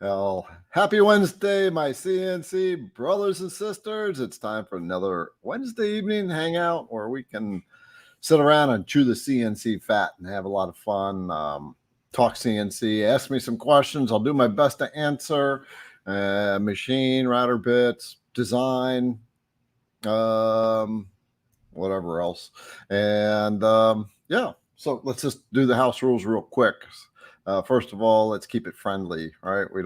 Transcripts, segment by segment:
Well, happy Wednesday, my CNC brothers and sisters. It's time for another Wednesday evening hangout where we can sit around and chew the CNC fat and have a lot of fun. Talk CNC, ask me some questions. I'll do my best to answer. Machine, router bits, design, whatever else. And yeah, so let's just do the house rules real quick. First of all, let's keep it friendly, right? We're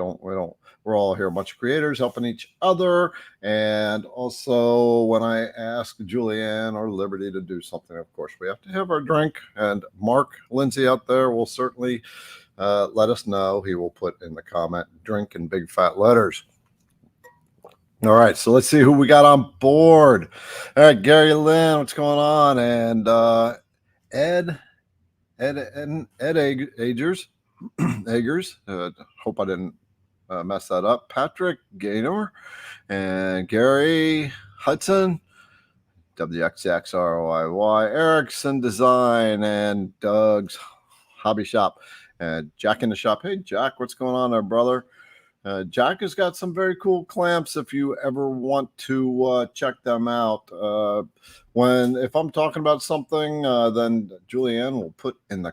all here a bunch of creators helping each other. And also when I ask Julianne or Liberty to do something, of course, we have to have our drink. And Mark Lindsay out there will certainly let us know. He will put in the comment, drink in big fat letters. All right, so let's see who we got on board. All right, Gary Lynn, what's going on? And Ed Agers. Hope I didn't mess that up. Patrick Gaynor and Gary Hudson, WXXROIY, Erickson Design, and Doug's Hobby Shop, and Jack in the Shop. Hey, Jack, what's going on there, brother? Jack has got some very cool clamps if you ever want to check them out. If I'm talking about something, then Julianne will put in the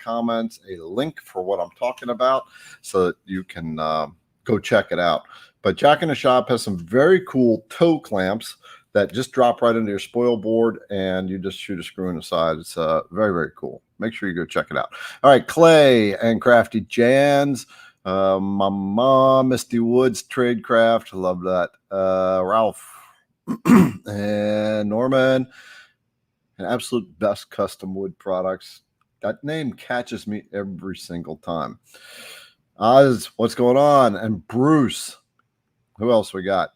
comments a link for what I'm talking about so that you can go check it out. But Jack in the Shop has some very cool toe clamps that just drop right into your spoil board and you just shoot a screw in the side. It's very, very cool. Make sure you go check it out. All right, Clay and Crafty Jans. My mom, Misty Woods Tradecraft, love that. Ralph and Norman, and Absolute Best Custom Wood Products. That name catches me every single time. Oz, what's going on? And Bruce. Who else we got?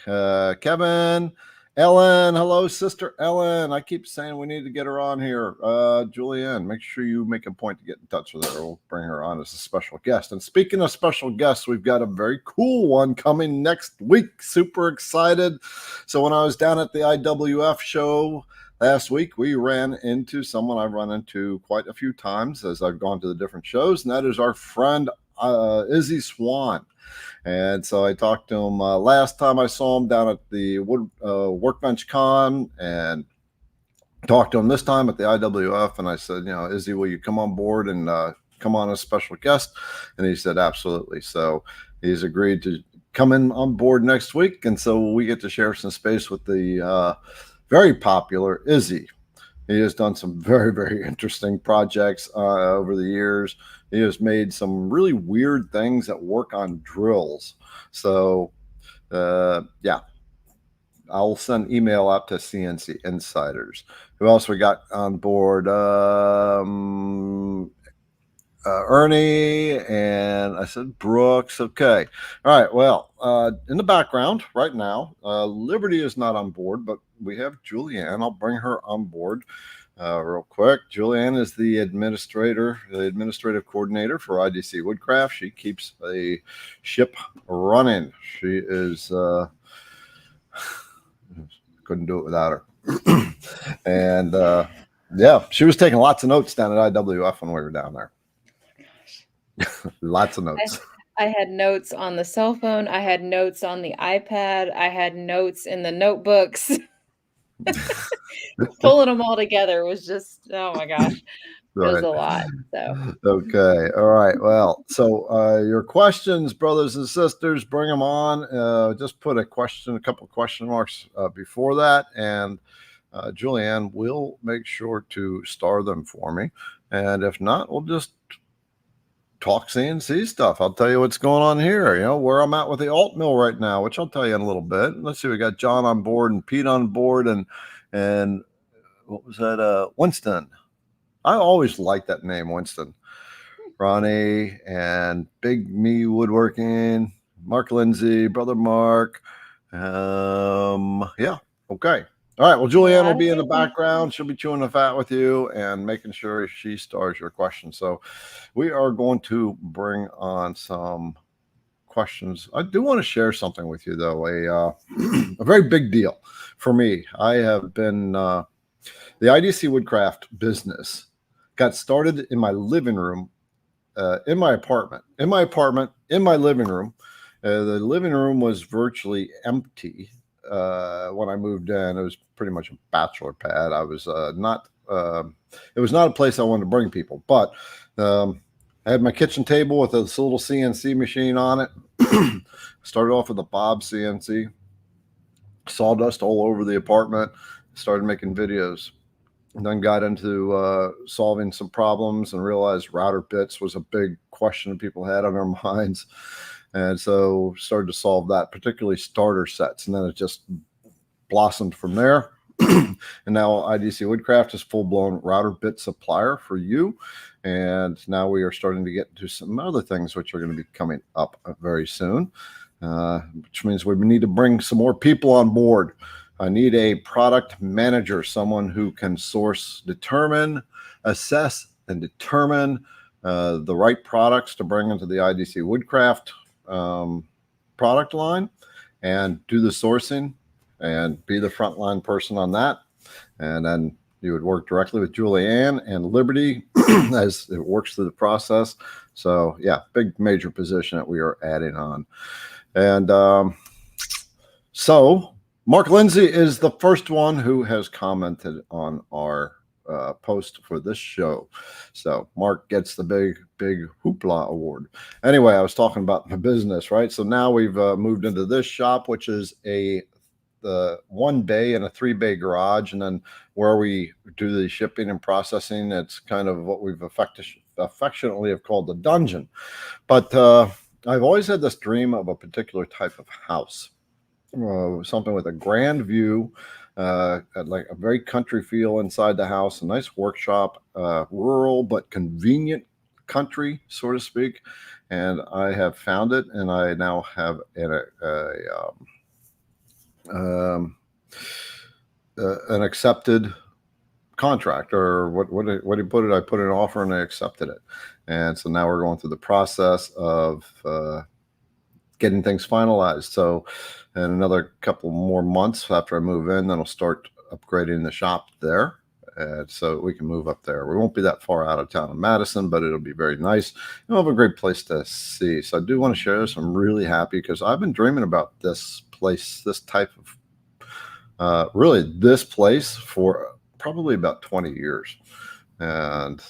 Kevin, Ellen. Hello, Sister Ellen. I keep saying we need to get her on here. Julianne, make sure you make a point to get in touch with her. We'll bring her on as a special guest. And speaking of special guests, we've got a very cool one coming next week. Super excited. So when I was down at the IWF show last week, we ran into someone I've run into quite a few times as I've gone to the different shows, and that is our friend Izzy Swan. And so I talked to him last time I saw him down at the Workbench Con, and talked to him this time at the IWF. And I said, Izzy, will you come on board and come on as a special guest? And he said, absolutely. So he's agreed to come in on board next week. And so we get to share some space with the very popular Izzy. He has done some very, very interesting projects over the years. He has made some really weird things that work on drills. So, yeah, I'll send email out to CNC Insiders. Who else we got on board? Ernie, and I said Brooks. Okay. All right. Well, in the background right now, Liberty is not on board, but we have Julianne. I'll bring her on board real quick. Julianne is the administrative coordinator for IDC Woodcraft. She keeps a ship running. She is couldn't do it without her. And yeah, she was taking lots of notes down at IWF when we were down there. Lots of notes. I had notes on the cell phone. I had notes on the iPad. I had notes in the notebooks. Pulling them all together was just, oh my gosh, it was a lot. So okay, all right. Well, so your questions, brothers and sisters, bring them on. Just put a couple question marks before that, and Julianne will make sure to star them for me. And if not, we'll just talk CNC stuff. I'll tell you what's going on here, where I'm at with the alt mill right now, which I'll tell you in a little bit. Let's see, we got John on board and Pete on board, and what was that? Winston. I always like that name, Winston. Ronnie and Big Me Woodworking, Mark Lindsay, brother Mark. Yeah, okay. All right, well, Julianne will be in the background. She'll be chewing the fat with you and making sure she stars your question. So we are going to bring on some questions. I do want to share something with you, though, a very big deal for me. I have been, the IDC Woodcraft business got started in my living room in my apartment, in my living room. The living room was virtually empty when I moved in. It was pretty much a bachelor pad. I was not. It was not a place I wanted to bring people, but I had my kitchen table with this little CNC machine on it. Started off with a Bob CNC. Sawdust all over the apartment. Started making videos. And then got into solving some problems and realized router bits was a big question people had on their minds. And so started to solve that, particularly starter sets. And then it just blossomed from there. And now IDC Woodcraft is full-blown router bit supplier for you. And now we are starting to get into some other things which are going to be coming up very soon, which means we need to bring some more people on board. I need a product manager, someone who can source, determine, assess, and determine the right products to bring into the IDC Woodcraft product line, and do the sourcing and be the frontline person on that. And then you would work directly with Julianne and Liberty as it works through the process. So yeah, big major position that we are adding on. And so Mark Lindsay is the first one who has commented on our post for this show. So Mark gets the big hoopla award. Anyway, I was talking about my business, right? So now we've moved into this shop, which is a 1 bay and a 3 bay garage. And then where we do the shipping and processing, it's kind of what we've affectionately have called the dungeon. But I've always had this dream of a particular type of house. Something with a grand view, like a very country feel inside the house, a nice workshop, rural but convenient country, so to speak. And I have found it, and I now have an accepted contract, or what do you put it? I put an offer and I accepted it. And so now we're going through the process of getting things finalized. So in another couple more months after I move in, then I'll start upgrading the shop there. And so we can move up there. We won't be that far out of town in Madison, but it'll be very nice. We'll have a great place to see. So I do want to share this. I'm really happy because I've been dreaming about this place, this type of, really this place for probably about 20 years. And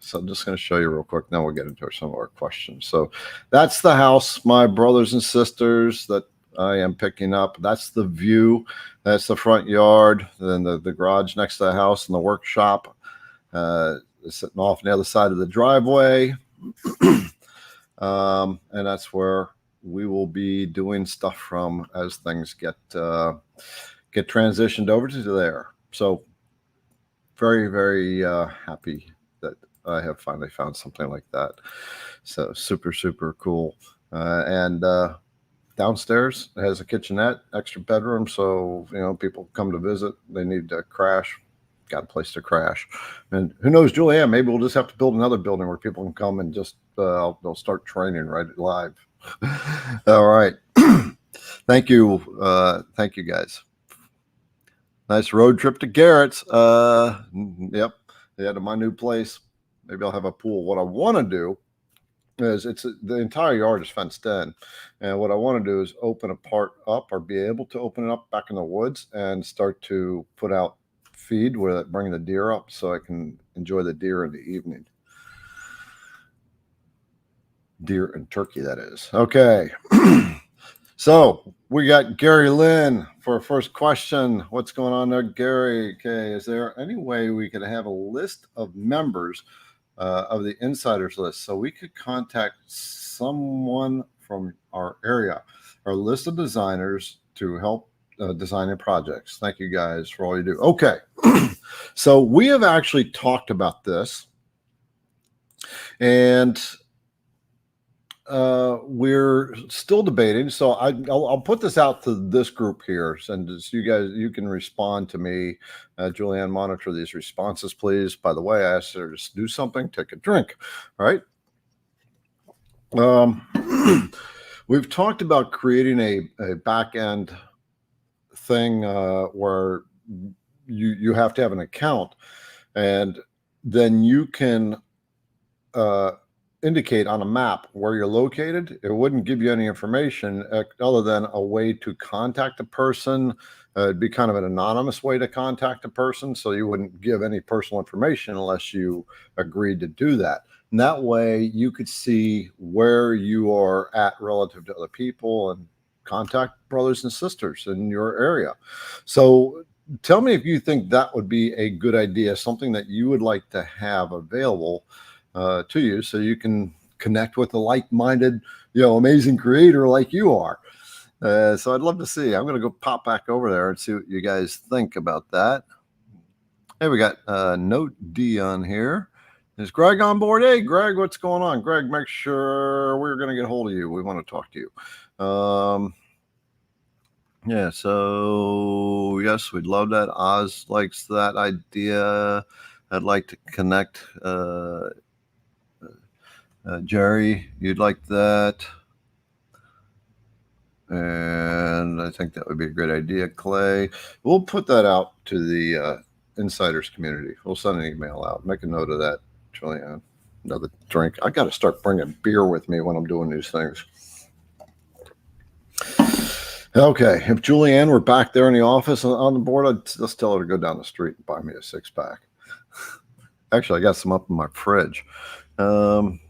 so I'm just going to show you real quick. Now we'll get into some of our questions. So that's the house, my brothers and sisters, that I am picking up. That's the view. That's the front yard. Then the garage next to the house and the workshop is sitting off on the other side of the driveway. And that's where we will be doing stuff from as things get transitioned over to there. So very, very happy that I have finally found something like that. So super, super cool. And downstairs has a kitchenette, extra bedroom. So, you know, people come to visit, they need to crash, got a place to crash. And who knows, Julianne, maybe we'll just have to build another building where people can come and just, they'll start training right live. All right. Thank you. Thank you guys. Nice road trip to Garrett's. Yep. Yeah, to my new place. Maybe I'll have a pool. What I want to do is the entire yard is fenced in. And what I want to do is open a part up, or be able to open it up back in the woods and start to put out feed where bring the deer up so I can enjoy the deer in the evening. Deer and turkey, that is. Okay. So we got Gary Lynn for our first question. What's going on there, Gary? Okay, is there any way we could have a list of members of the insiders list so we could contact someone from our area, our list of designers, to help designing projects? Thank you guys for all you do. Okay. So we have actually talked about this, and we're still debating. So I'll put this out to this group here, and so you can respond to me. Julianne, monitor these responses, please. By the way, I asked her to do something, take a drink. All right. We've talked about creating a back end thing where you have to have an account, and then you can indicate on a map where you're located. It wouldn't give you any information other than a way to contact a person. It'd be kind of an anonymous way to contact a person, so you wouldn't give any personal information unless you agreed to do that. And that way you could see where you are at relative to other people and contact brothers and sisters in your area. So tell me if you think that would be a good idea, something that you would like to have available to you, so you can connect with a like-minded, amazing creator like you are. So I'd love to see. I'm going to go pop back over there and see what you guys think about that. Hey, we got Note D on here. Is Greg on board? Hey, Greg, what's going on? Greg, make sure we're going to get a hold of you. We want to talk to you. Yeah, so yes, we'd love that. Oz likes that idea. I'd like to connect. Jerry, you'd like that. And I think that would be a great idea. Clay, we'll put that out to the insiders community. We'll send an email out. Make a note of that, Julianne. Another drink. I got to start bringing beer with me when I'm doing these things. Okay, if Julianne were back there in the office on the board, I'd just tell her to go down the street and buy me a 6-pack. Actually, I got some up in my fridge.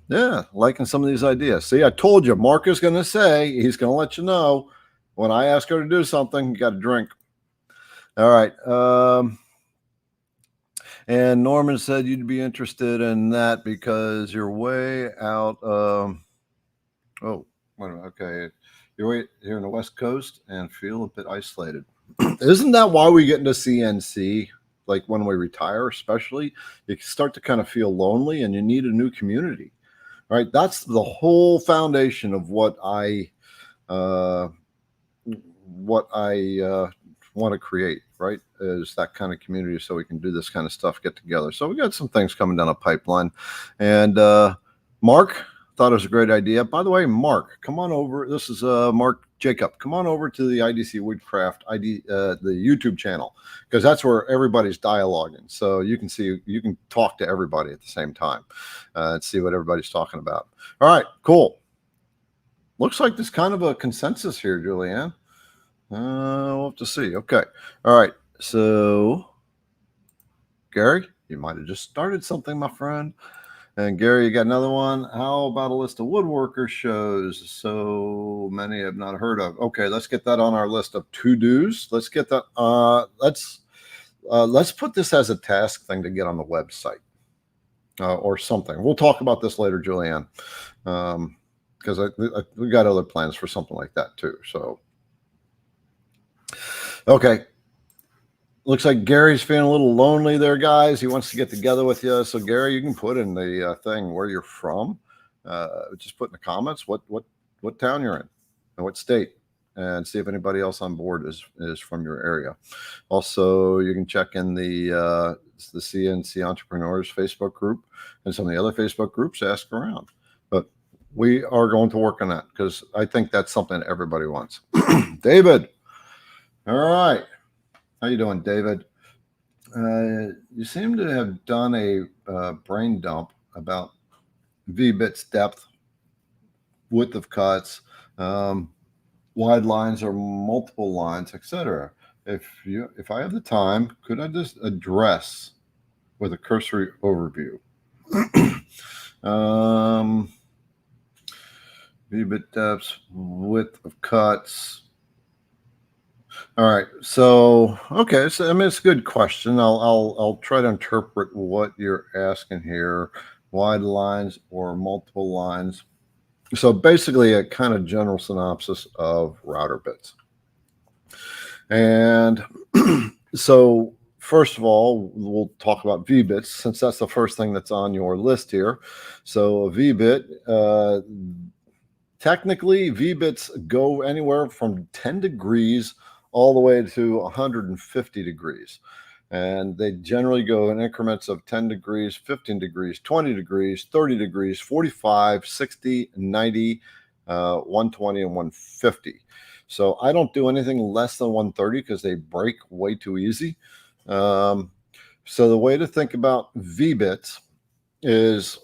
Yeah, liking some of these ideas. See, I told you, Mark is going to say, he's going to let you know when I ask her to do something, you got to drink. All right. And Norman said you'd be interested in that because you're way out. Oh, wait a minute. Okay. You're here in the West Coast and feel a bit isolated. Isn't that why we get into CNC? Like when we retire, especially, you start to kind of feel lonely and you need a new community, right? That's the whole foundation of what I want to create, right? Is that kind of community so we can do this kind of stuff, get together. So we got some things coming down a pipeline. And Mark thought it was a great idea. By the way, Mark, come on over. This is Mark Jacob. Come on over to the IDC Woodcraft the YouTube channel, because that's where everybody's dialoguing. So you can talk to everybody at the same time and see what everybody's talking about. All right, cool. Looks like there's kind of a consensus here, Julianne. We'll have to see. Okay. All right. So, Gary, you might have just started something, my friend. And Gary, you got another one. How about a list of woodworker shows so many I've not heard of? Okay, let's get that on our list of to-dos. Let's get that. Let's put this as a task thing to get on the website or something. We'll talk about this later, Julianne, because we got other plans for something like that too. So, okay. Looks like Gary's feeling a little lonely there, guys. He wants to get together with you. So, Gary, you can put in the thing where you're from. Just put in the comments what town you're in and what state, and see if anybody else on board is from your area. Also, you can check in the CNC Entrepreneurs Facebook group and some of the other Facebook groups. Ask around. But we are going to work on that because I think that's something that everybody wants. David. All right. How you doing, David? You seem to have done a brain dump about V-bits depth, width of cuts, wide lines or multiple lines, etc. If I have the time, could I just address with a cursory overview? V-bit depths, width of cuts. All right. So, okay. So, I mean, it's a good question. I'll try to interpret what you're asking here. Wide lines or multiple lines. So basically a kind of general synopsis of router bits. And so first of all, we'll talk about V-bits since that's the first thing that's on your list here. So a V-bit, technically V-bits go anywhere from 10 degrees all the way to 150 degrees. And they generally go in increments of 10 degrees, 15 degrees, 20 degrees, 30 degrees, 45, 60, 90, 120, and 150. So I don't do anything less than 130 because they break way too easy. So the way to think about V-bits is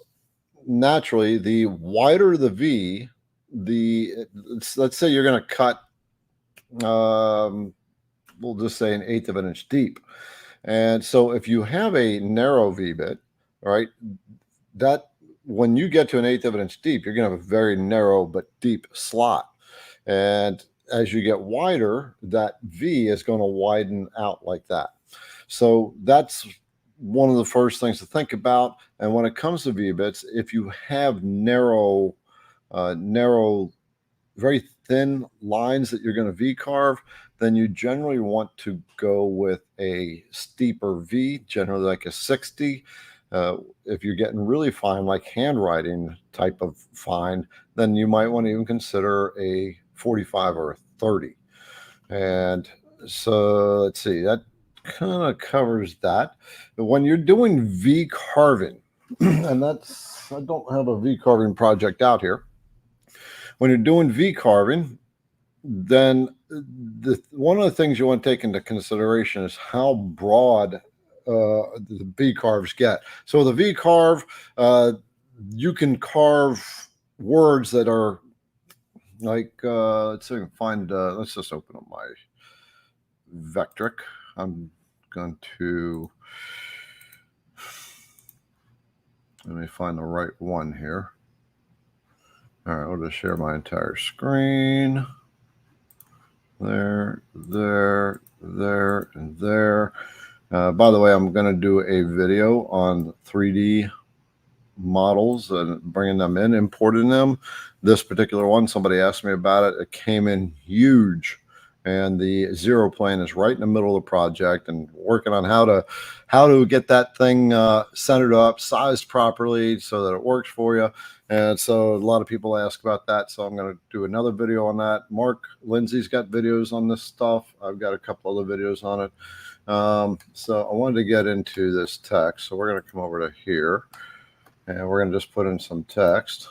naturally, the wider the V, let's say you're going to cut, we'll just say 1/8 of an inch deep. And so if you have a narrow V bit, right, that when you get to 1/8 of an inch deep, you're going to have a very narrow but deep slot. And as you get wider, that V is going to widen out like that. So that's one of the first things to think about. And when it comes to V bits, if you have narrow, very thin lines that you're going to V carve, then you generally want to go with a steeper V, generally like a 60. If you're getting really fine, like handwriting type of fine, then you might want to even consider a 45 or a 30. And so let's see, that kind of covers that. When you're doing V carving, and I don't have a V carving project out here. When you're doing V carving, then one of the things you want to take into consideration is how broad the V carves get. So the V carve, you can carve words that are like, let's see if I can find, let's just open up my Vectric. I'm going to, let me find the right one here. All right, I'll just share my entire screen. There, and there. By the way, I'm going to do a video on 3D models and bringing them in, importing them. This particular one, somebody asked me about it. It came in huge, and the zero plane is right in the middle of the project, and working on how to get that thing centered up, sized properly so that it works for you. And so a lot of people ask about that, so I'm going to do another video on that. Mark Lindsay's got videos on this stuff. I've got a couple other videos on it. So I wanted to get into this text, so we're going to come over to here, and we're going to just put in some text,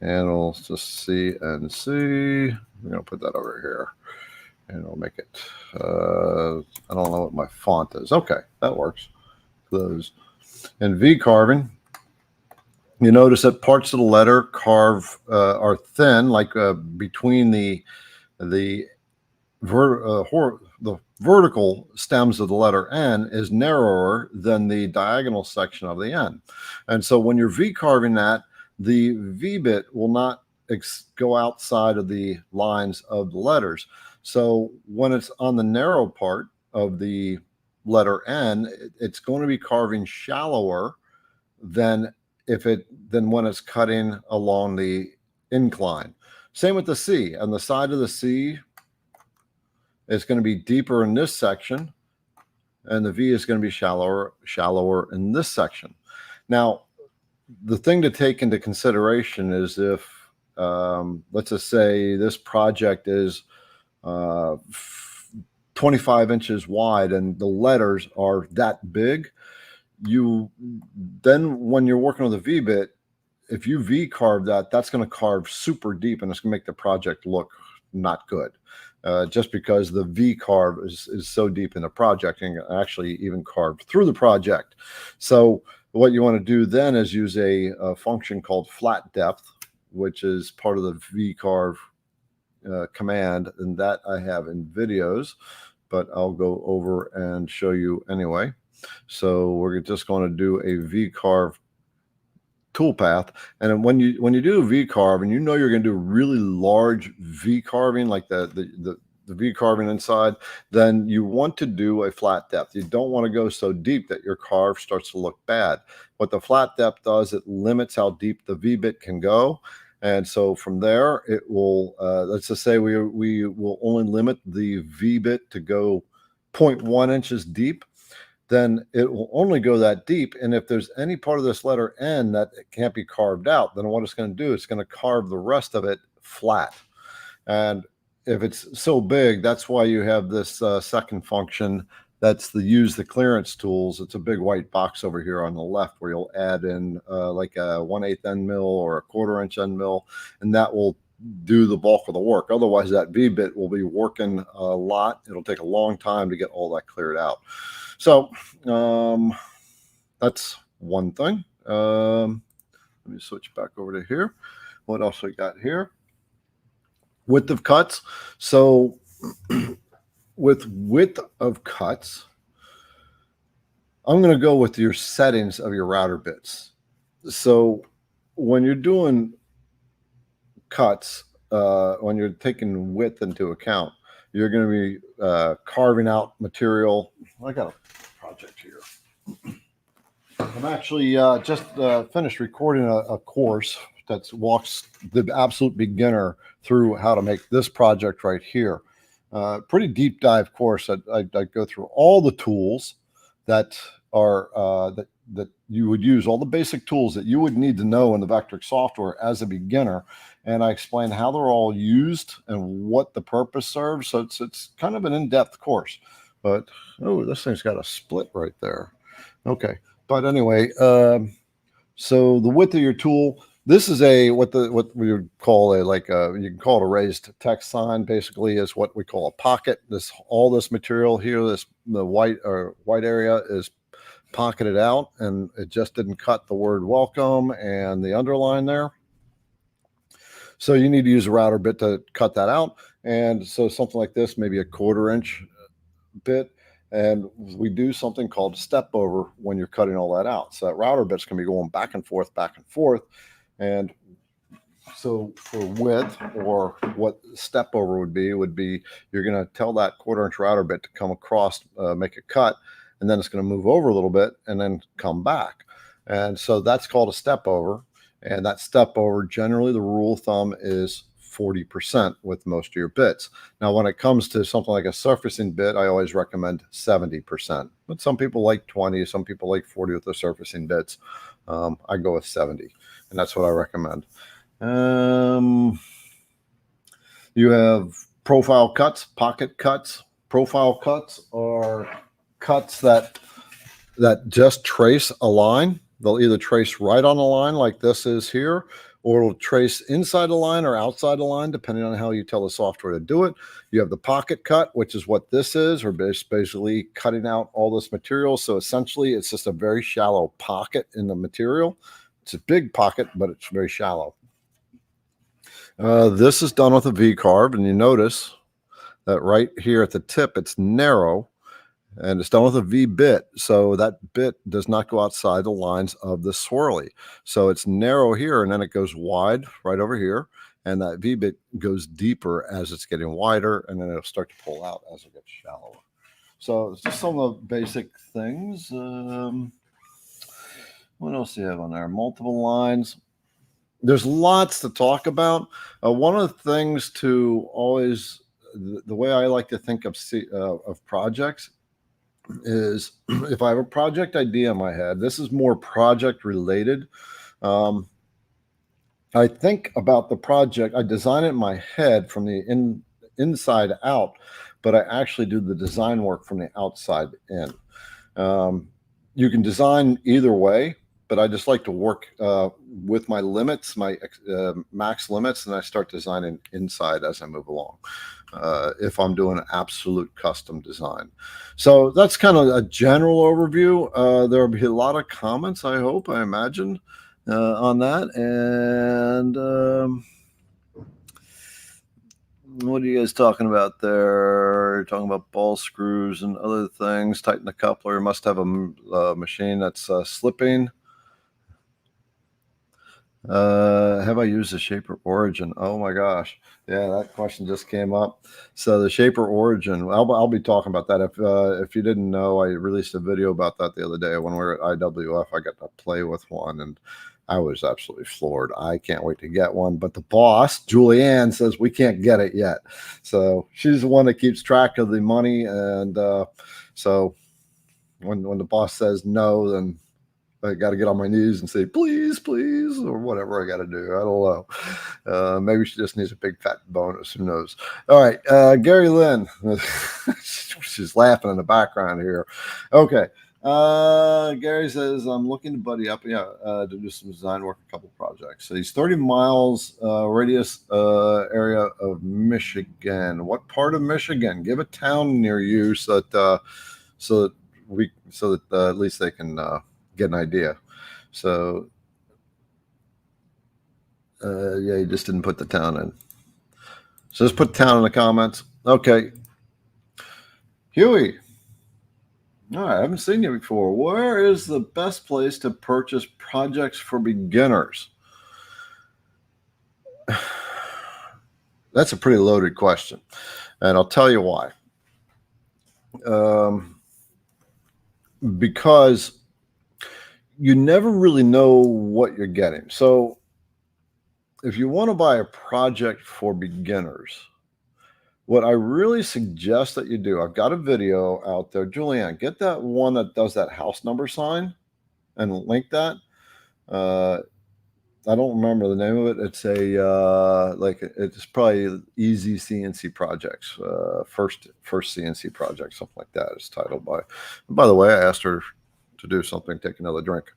and we'll just CNC. We're going to put that over here, and we'll make it, I don't know what my font is. Okay, that works. Close. In V carving, you notice that parts of the letter carve are thin, like between the vertical stems of the letter N is narrower than the diagonal section of the N. And so when you're V carving that, the V bit will not go outside of the lines of the letters. So when it's on the narrow part of the letter N, it's going to be carving shallower than when it's cutting along the incline. Same with the C. On the side of the C, it's going to be deeper in this section, and the V is going to be shallower in this section. Now, the thing to take into consideration is if, let's just say this project is 25 inches wide and the letters are that big, then when you're working with a V bit, if you V carve that, that's going to carve super deep, and it's going to make the project look not good. Just because the V carve is so deep in the project and actually even carved through the project. So what you want to do then is use a function called flat depth, which is part of the V carve command, and that I have in videos, but I'll go over and show you anyway. So we're just going to do a V carve toolpath, and when you do a V carve, and you know you're going to do really large V carving, like the V carving inside, then you want to do a flat depth. You don't want to go so deep that your carve starts to look bad. What the flat depth does, it limits how deep the V bit can go. And so from there, it will, let's just say we will only limit the V bit to go 0.1 inches deep. Then it will only go that deep. And if there's any part of this letter N that it can't be carved out, then what it's going to do, it's going to carve the rest of it flat. And if it's so big, that's why you have this second function. That's the use the clearance tools. It's a big white box over here on the left where you'll add in like a 1/8 end mill or a 1/4 inch end mill, and that will do the bulk of the work. Otherwise, that V bit will be working a lot. It'll take a long time to get all that cleared out. So that's one thing. Let me switch back over to here. What else we got here? Width of cuts. So with width of cuts, I'm going to go with your settings of your router bits. So when you're doing cuts, when you're taking width into account, you're going to be carving out material. I got a project here. I'm actually just finished recording a course that walks the absolute beginner through how to make this project right here. Pretty deep dive course. I go through all the tools that are that you would use, all the basic tools that you would need to know in the Vectric software as a beginner, and I explain how they're all used and what the purpose serves. So it's kind of an in-depth course. But oh, this thing's got a split right there. Okay, but anyway, so the width of your tool. This is what we would call you can call it a raised text sign. Basically, is what we call a pocket. All this material here, the white area is pocketed out, and it just didn't cut the word welcome and the underline there. So you need to use a router bit to cut that out. And so something like this, maybe a 1/4 inch bit. And we do something called step over when you're cutting all that out. So that router bit's going to be going back and forth, back and forth. And so for width, or what step over would be you're going to tell that 1/4 inch router bit to come across, make a cut, and then it's going to move over a little bit and then come back. And so that's called a step over. And that step over, generally the rule of thumb is 40% with most of your bits. Now, when it comes to something like a surfacing bit, I always recommend 70%. But some people like 20, some people like 40 with the surfacing bits. I go with 70, and that's what I recommend. You have profile cuts, pocket cuts. Profile cuts are cuts that just trace a line. They'll either trace right on the line like this is here, or it'll trace inside the line or outside the line, depending on how you tell the software to do it. You have the pocket cut, which is what this is, or basically cutting out all this material. So essentially, it's just a very shallow pocket in the material. It's a big pocket, but it's very shallow. This is done with a V-carve, and you notice that right here at the tip, it's narrow. And it's done with a V bit, so that bit does not go outside the lines of the swirly. So it's narrow here, and then it goes wide right over here, and that V bit goes deeper as it's getting wider, and then it'll start to pull out as it gets shallower. So it's just some of the basic things. What else do you have on there? Multiple lines. There's lots to talk about. One of the things to always, the way I like to think of projects is if I have a project idea in my head, this is more project related. I think about the project, I design it in my head from the inside out, but I actually do the design work from the outside in. You can design either way, but I just like to work with my limits, my max limits, and I start designing inside as I move along. If I'm doing an absolute custom design. So that's kind of a general overview. There'll be a lot of comments, I hope, I imagine, on that. And what are you guys talking about there? You're talking about ball screws and other things. Tighten the coupler. Must have a machine that's slipping. Have I used the shaper origin? Oh my gosh. Yeah, that question just came up. So the shaper origin, I'll be talking about that. If you didn't know, I released a video about that the other day when we were at IWF. I got to play with one, and I was absolutely floored. I can't wait to get one. But the boss, Julianne, says we can't get it yet. So she's the one that keeps track of the money. And so when the boss says no, then I got to get on my knees and say, please, please, or whatever I got to do. I don't know. Maybe she just needs a big fat bonus. Who knows? All right. Gary Lynn. She's laughing in the background here. Okay. Gary says, I'm looking to buddy up. Yeah. To do some design work, a couple projects. So he's 30 miles radius area of Michigan. What part of Michigan? Give a town near you so that at least they can get an idea. So Yeah, you just didn't put the town in. So just put town in the comments. Okay. Huey. All right, I haven't seen you before. Where is the best place to purchase projects for beginners? That's a pretty loaded question, and I'll tell you why. Because you never really know what you're getting. So if you want to buy a project for beginners, what I really suggest that you do, I've got a video out there. Julianne, get that one that does that house number sign and link that. I don't remember the name of it. It's a it's probably Easy CNC Projects, first CNC project, something like that. It's titled by. And by the way, I asked her to do something. Take another drink.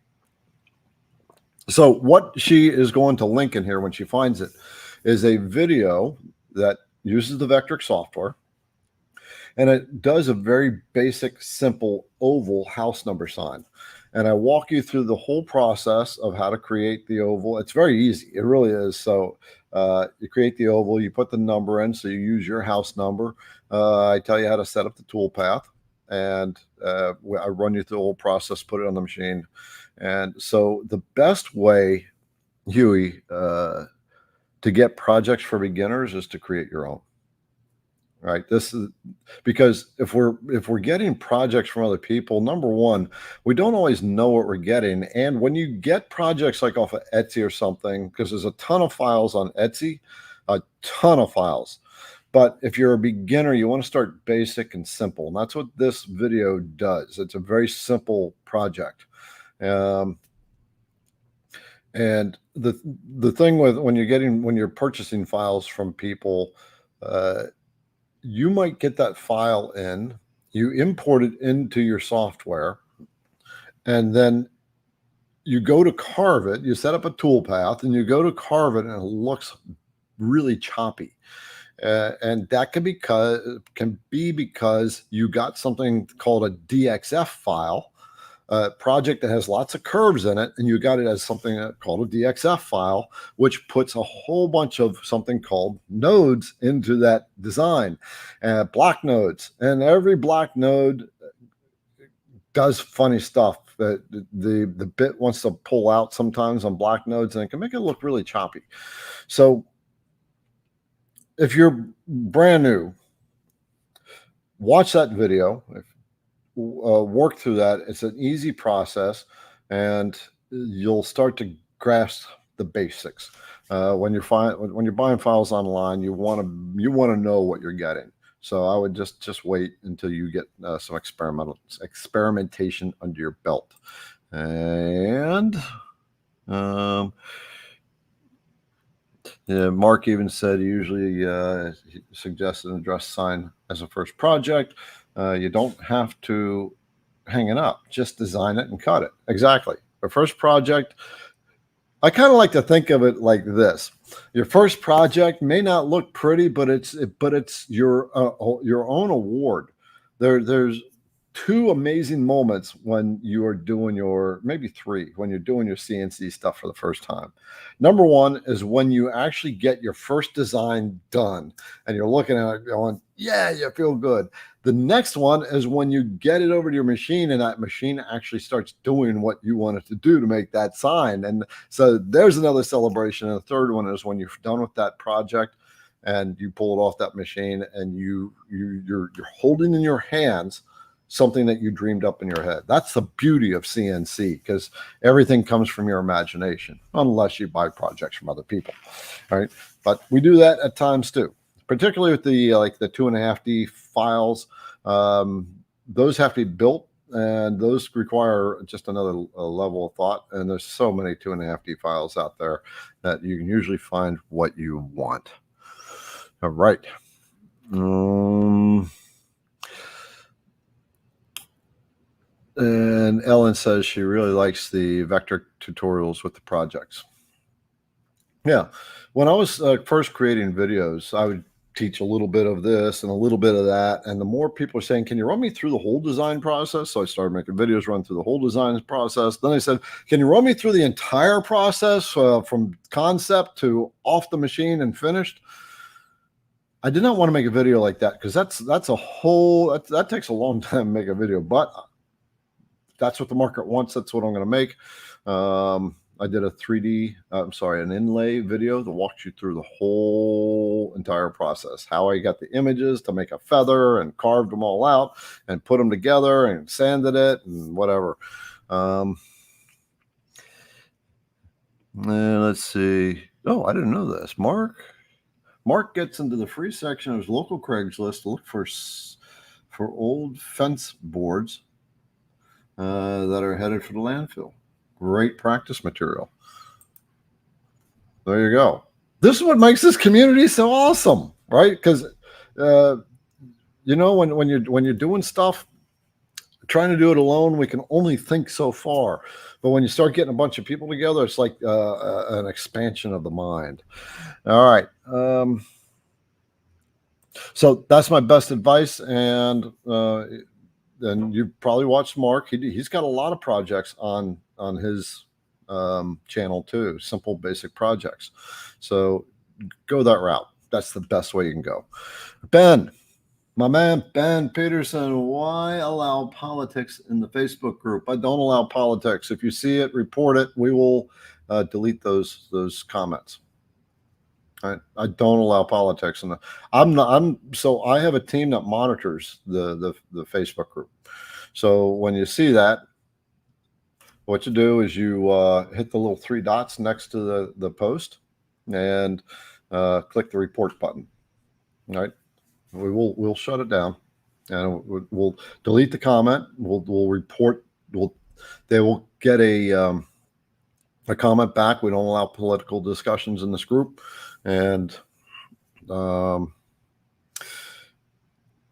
So what she is going to link in here when she finds it is a video that uses the Vectric software, and it does a very basic, simple oval house number sign. And I walk you through the whole process of how to create the oval. It's very easy. It really is. So you create the oval, you put the number in, so you use your house number. I tell you how to set up the tool path, and I run you through the whole process, put it on the machine. And so the best way, Huey, to get projects for beginners is to create your own. Right. This is because if we're getting projects from other people, number one, we don't always know what we're getting. And when you get projects like off of Etsy or something, because there's a ton of files on Etsy, a ton of files. But if you're a beginner, you want to start basic and simple. And that's what this video does. It's a very simple project. And the thing with when you're purchasing files from people, you might get that file in, you import it into your software, and then you go to carve it, you set up a tool path, and you go to carve it, and it looks really choppy. And that can be because you got something called a DXF file, a project that has lots of curves in it, and you got it as something called a DXF file, which puts a whole bunch of something called nodes into that design, block nodes. And every block node does funny stuff. The bit wants to pull out sometimes on block nodes, and it can make it look really choppy. So if you're brand new, watch that video. Work through that. It's an easy process, and you'll start to grasp the basics. When you're buying files online, you want to know what you're getting. So I would just wait until you get some experimentation under your belt. And yeah, Mark even said he usually suggests an address sign as a first project. You don't have to hang it up. Just design it and cut it. Exactly. The first project, I kind of like to think of it like this. Your first project may not look pretty, but it's your own award. There's two amazing moments when you are doing maybe three, when you're doing your CNC stuff for the first time. Number one is when you actually get your first design done and you're looking at it going, yeah, you feel good. The next one is when you get it over to your machine and that machine actually starts doing what you want it to do to make that sign. And so there's another celebration. And the third one is when you're done with that project and you pull it off that machine and you're holding in your hands something that you dreamed up in your head. That's the beauty of CNC, because everything comes from your imagination, unless you buy projects from other people. All right. But we do that at times too, particularly with the 2.5D files. Those have to be built, and those require just another level of thought. And there's so many 2.5D files out there that you can usually find what you want. All right. And Ellen says she really likes the Vectric tutorials with the projects. Yeah. When I was first creating videos, I would teach a little bit of this and a little bit of that. And the more people are saying, can you run me through the whole design process? So I started making videos, run through the whole design process. Then I said, can you run me through the entire process from concept to off the machine and finished? I did not want to make a video like that because that's a whole, that takes a long time to make a video, but that's what the market wants. That's what I'm going to make. I did an inlay video that walks you through the whole entire process, how I got the images to make a feather and carved them all out and put them together and sanded it and whatever. Let's see. Oh, I didn't know this. Mark gets into the free section of his local Craigslist to look for old fence boards that are headed for the landfill. Great practice material. There you go. This is what makes this community so awesome, right? Because you know, when you're doing stuff, trying to do it alone, we can only think so far. But when you start getting a bunch of people together, it's like an expansion of the mind. All right. So that's my best advice. And you probably watched Mark. He's got a lot of projects on his channel too. Simple, basic projects. So go that route. That's the best way you can go. Ben, my man, Ben Peterson, why allow politics in the Facebook group? I don't allow politics. If you see it, report it. We will delete those comments. I don't allow politics, and so I have a team that monitors the Facebook group. So when you see that, what you do is you hit the little 3 dots next to the post and click the report button. All right, we'll shut it down, and we'll delete the comment. We'll report. They will get a comment back. We don't allow political discussions in this group. And then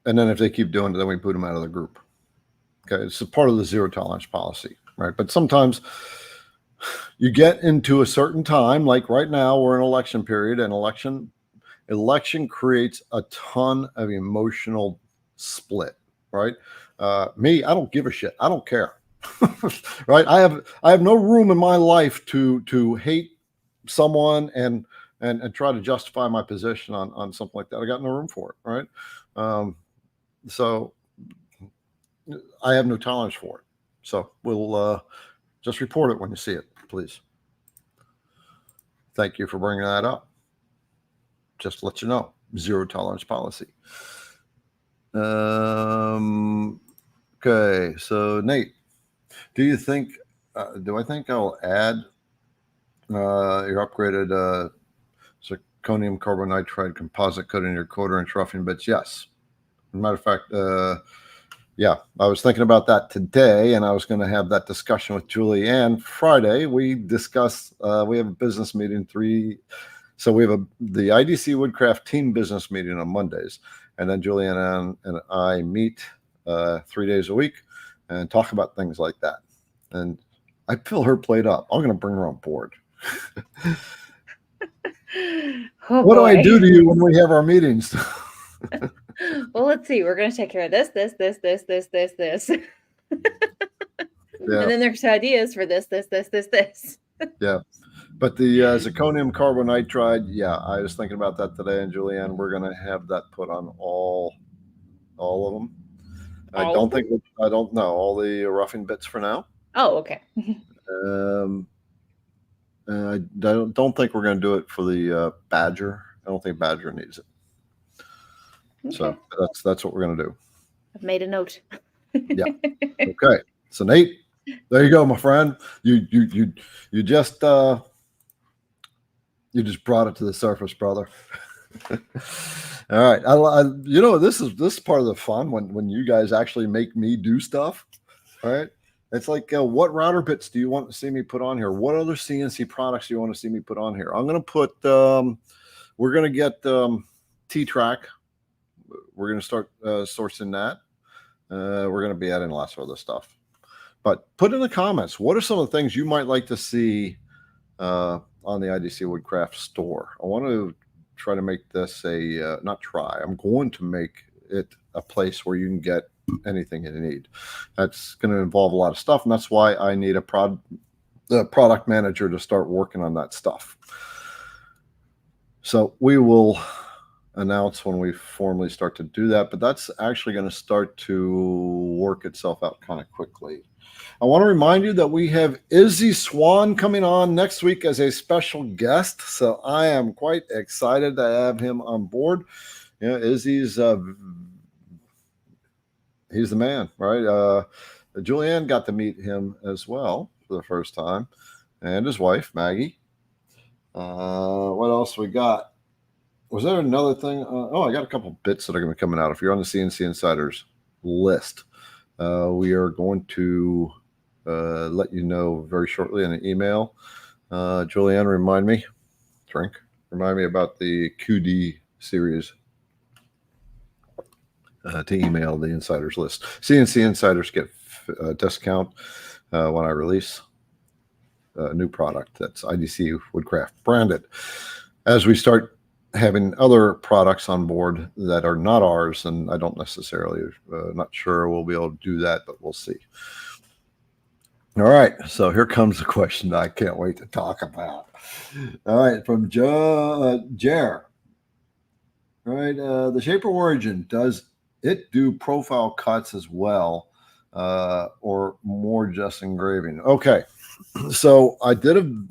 if they keep doing it, then we boot them out of the group. Okay, it's a part of the zero tolerance policy, right? But sometimes you get into a certain time, like right now, we're in election period, and election creates a ton of emotional split, right? Me, I don't give a shit. I don't care, right? I have no room in my life to hate someone and try to justify my position on something like that. I got no room for it, right? So I have no tolerance for it. So we'll just report it when you see it, please. Thank you for bringing that up. Just to let you know, zero tolerance policy. Okay, so Nate, do I think I'll add your upgraded zirconium carbonitride composite coating in your 1/4-inch roughing bits? Yes. As a matter of fact, yeah, I was thinking about that today, and I was going to have that discussion with Julianne Friday. We discussed, we have a business meeting so we have the IDC Woodcraft team business meeting on Mondays, and then Julianne and I meet 3 days a week and talk about things like that. And I fill her plate up. I'm going to bring her on board. Oh, what boy. do I do to you when we have our meetings? Well, let's see. We're going to take care of this. Yeah. And then there's ideas for this. Yeah. But the zirconium carbonitride, yeah, I was thinking about that today, and Julianne, we're going to have that put on all of them. I don't know all the roughing bits for now. Oh, okay. I don't think we're going to do it for the Badger. I don't think Badger needs it. Okay. So that's what we're going to do. I've made a note. Yeah. Okay. So Nate, there you go, my friend. You just brought it to the surface, brother. All right. You know, this is part of the fun when you guys actually make me do stuff. All right. It's like, what router bits do you want to see me put on here? What other CNC products do you want to see me put on here? I'm going to put, we're going to get T-Track. We're going to start sourcing that. We're going to be adding lots of other stuff. But put in the comments, what are some of the things you might like to see on the IDC Woodcraft store? I want to try to make this a not try. I'm going to make it a place where you can get anything you need. That's going to involve a lot of stuff, and that's why I need a product manager to start working on that stuff. So we will announce when we formally start to do that, but that's actually going to start to work itself out kind of quickly. I want to remind you that we have Izzy Swan coming on next week as a special guest, so I am quite excited to have him on board. Yeah, Izzy's he's the man, right? Julianne got to meet him as well for the first time, and his wife Maggie. What else we got? Was there another thing? I got a couple bits that are going to be coming out. If you're on the CNC Insiders list, we are going to let you know very shortly in an email. Julianne, remind me about the QD series to email the Insiders list. CNC Insiders get a discount when I release a new product that's IDC Woodcraft branded. As we start having other products on board that are not ours, and I don't necessarily, not sure we'll be able to do that, but we'll see. All right, so here comes the question I can't wait to talk about. All right, from Jer. All right, the Shaper Origin, does it do profile cuts as well, or more just engraving? Okay, so I think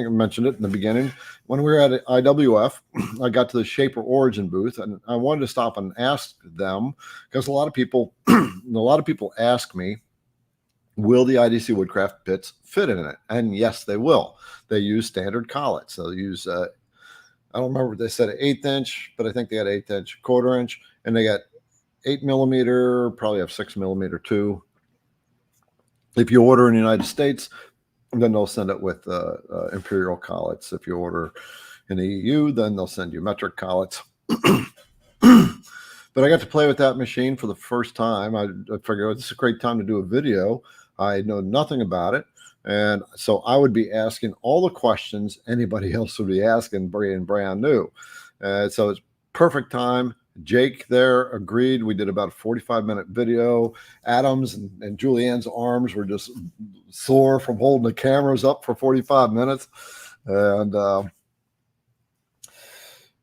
I mentioned it in the beginning. When we were at IWF, I got to the Shaper Origin booth, and I wanted to stop and ask them, because a lot of people ask me, will the IDC Woodcraft bits fit in it? And yes, they will. They use standard collets. They'll use, I don't remember what they said, an 1/8 inch, but I think they had 1/8 inch, 1/4 inch, and they got 8 millimeter, probably have 6 millimeter too. If you order in the United States, then they'll send it with imperial collets. If you order in the EU, then they'll send you metric collets. But I got to play with that machine for the first time. I figured this is a great time to do a video. I know nothing about it. And so I would be asking all the questions anybody else would be asking, brand new. So it's perfect time. Jake there agreed. We did about a 45-minute video. Adams and Julianne's arms were just sore from holding the cameras up for 45 minutes. And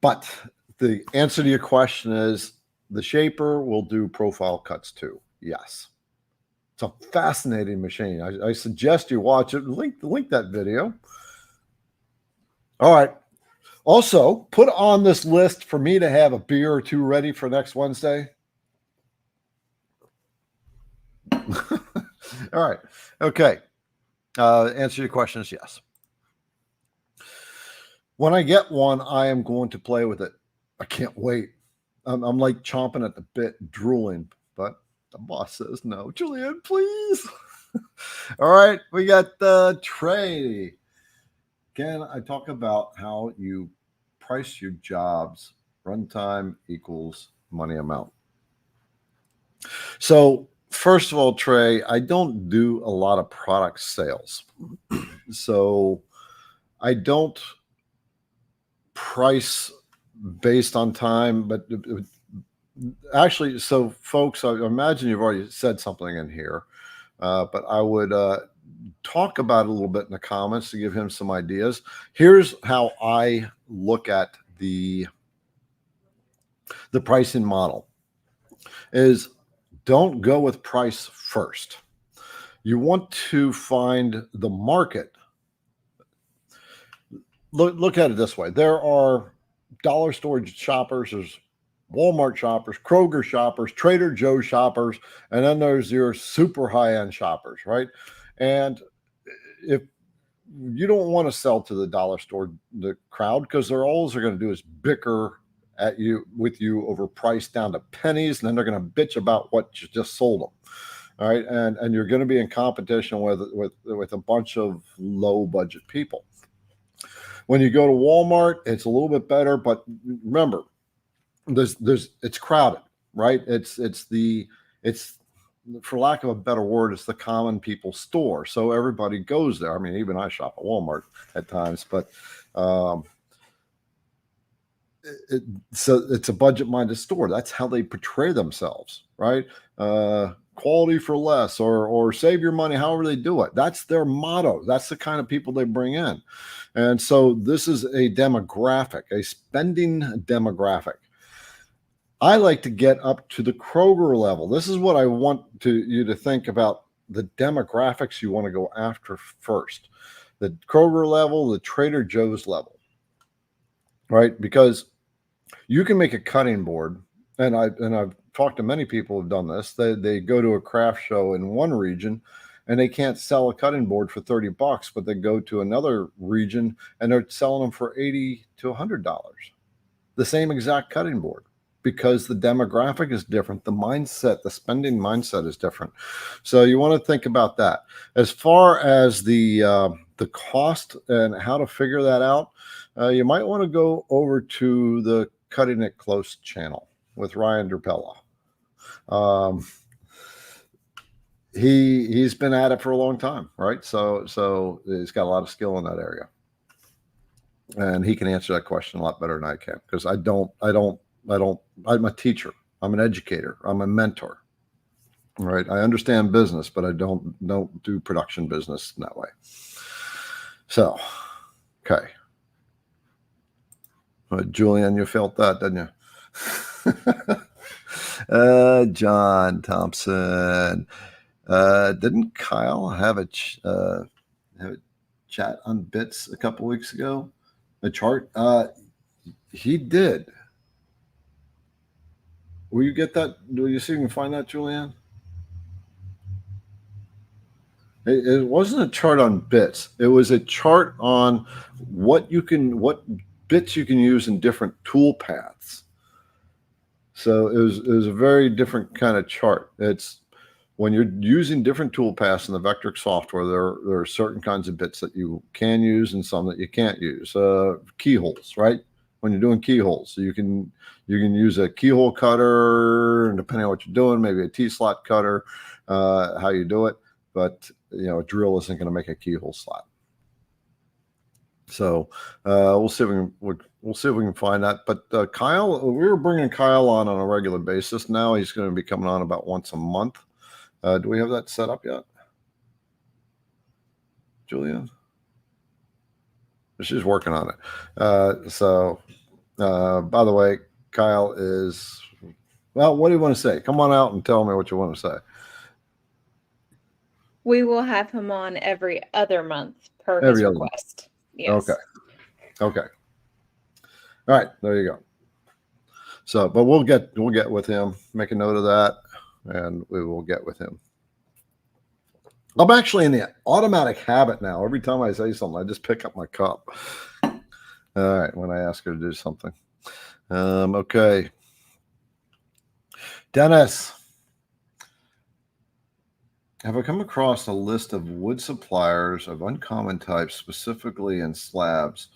but the answer to your question is the Shaper will do profile cuts too. Yes. It's a fascinating machine. I suggest you watch it. Link that video. All right. Also, put on this list for me to have a beer or two ready for next Wednesday. All right. Okay. Answer your question is yes. When I get one, I am going to play with it. I can't wait. I'm like chomping at the bit, drooling, but the boss says no. Julianne, please. All right. We got Trey. Again, I talk about how you price your jobs. Runtime equals money amount. So first of all, Trey, I don't do a lot of product sales. So I don't price based on time, but actually, so folks, I imagine you've already said something in here, but I would talk about it a little bit in the comments to give him some ideas. Here's how I look at the pricing model is don't go with price first. You want to find the market. Look at it this way. There are dollar store shoppers, there's Walmart shoppers, Kroger shoppers, Trader Joe shoppers, and then there's your super high-end shoppers, right? And if you don't want to sell to the dollar store, the crowd, because they're always they're going to do is bicker at you with you over price down to pennies, and then they're going to bitch about what you just sold them. All right, and you're going to be in competition with a bunch of low budget people. When you go to Walmart, it's a little bit better, but remember, it's crowded, right? It's for lack of a better word, it's the common people store. So everybody goes there. I mean, even I shop at Walmart at times, but so it's a budget-minded store. That's how they portray themselves, right? Quality for less, or save your money, however they do it. That's their motto. That's the kind of people they bring in. And so this is a demographic, a spending demographic. I like to get up to the Kroger level. This is what I want you to think about, the demographics you want to go after first. The Kroger level, the Trader Joe's level, right? Because you can make a cutting board, and I've talked to many people who've done this. They go to a craft show in one region and they can't sell a cutting board for $30, but they go to another region and they're selling them for $80 to $100. The same exact cutting board, because the demographic is different. The mindset, the spending mindset is different. So you want to think about that. As far as the cost and how to figure that out, you might want to go over to the Cutting It Close channel with Ryan Derpella. He's been at it for a long time, right? So he's got a lot of skill in that area, and he can answer that question a lot better than I can, because I'm a teacher, I'm an educator, I'm a mentor, right? I understand business, but I don't do production business in that way. So, okay. Julian, you felt that, didn't you? John Thompson. Didn't Kyle have a chat on Bits a couple weeks ago? A chart? He did. Will you get that? Do you see if you can find that, Julian? It wasn't a chart on bits. It was a chart on what bits you can use in different tool paths. So it was a very different kind of chart. It's when you're using different tool paths in the Vectric software, there are certain kinds of bits that you can use and some that you can't use. Keyholes, right? When you're doing keyholes, so you can use a keyhole cutter, and depending on what you're doing, maybe a T-slot cutter, how you do it. But a drill isn't going to make a keyhole slot. So we'll see if we can find that. But Kyle, we were bringing Kyle on a regular basis. Now he's going to be coming on about once a month. Do we have that set up yet, Julian? She's working on it. So by the way, Kyle is, well, what do you want to say? Come on out and tell me what you want to say. We will have him on every other month per his request. Yes. Okay. All right, there you go. So, but we'll get with him. Make a note of that, and we will get with him. I'm actually in the automatic habit now. Every time I say something, I just pick up my cup. All right, when I ask her to do something. Okay. Dennis, have I come across a list of wood suppliers of uncommon types, specifically in slabs?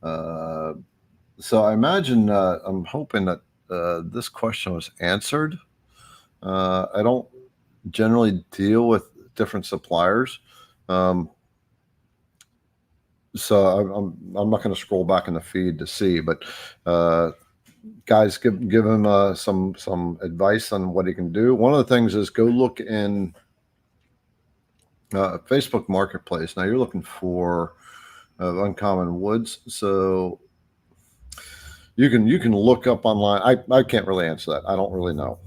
So I imagine, I'm hoping that this question was answered. I don't generally deal with different suppliers. So I'm not going to scroll back in the feed to see, but guys, give him some advice on what he can do. One of the things is go look in Facebook Marketplace. Now you're looking for uncommon woods, so you can look up online. I can't really answer that. I don't really know.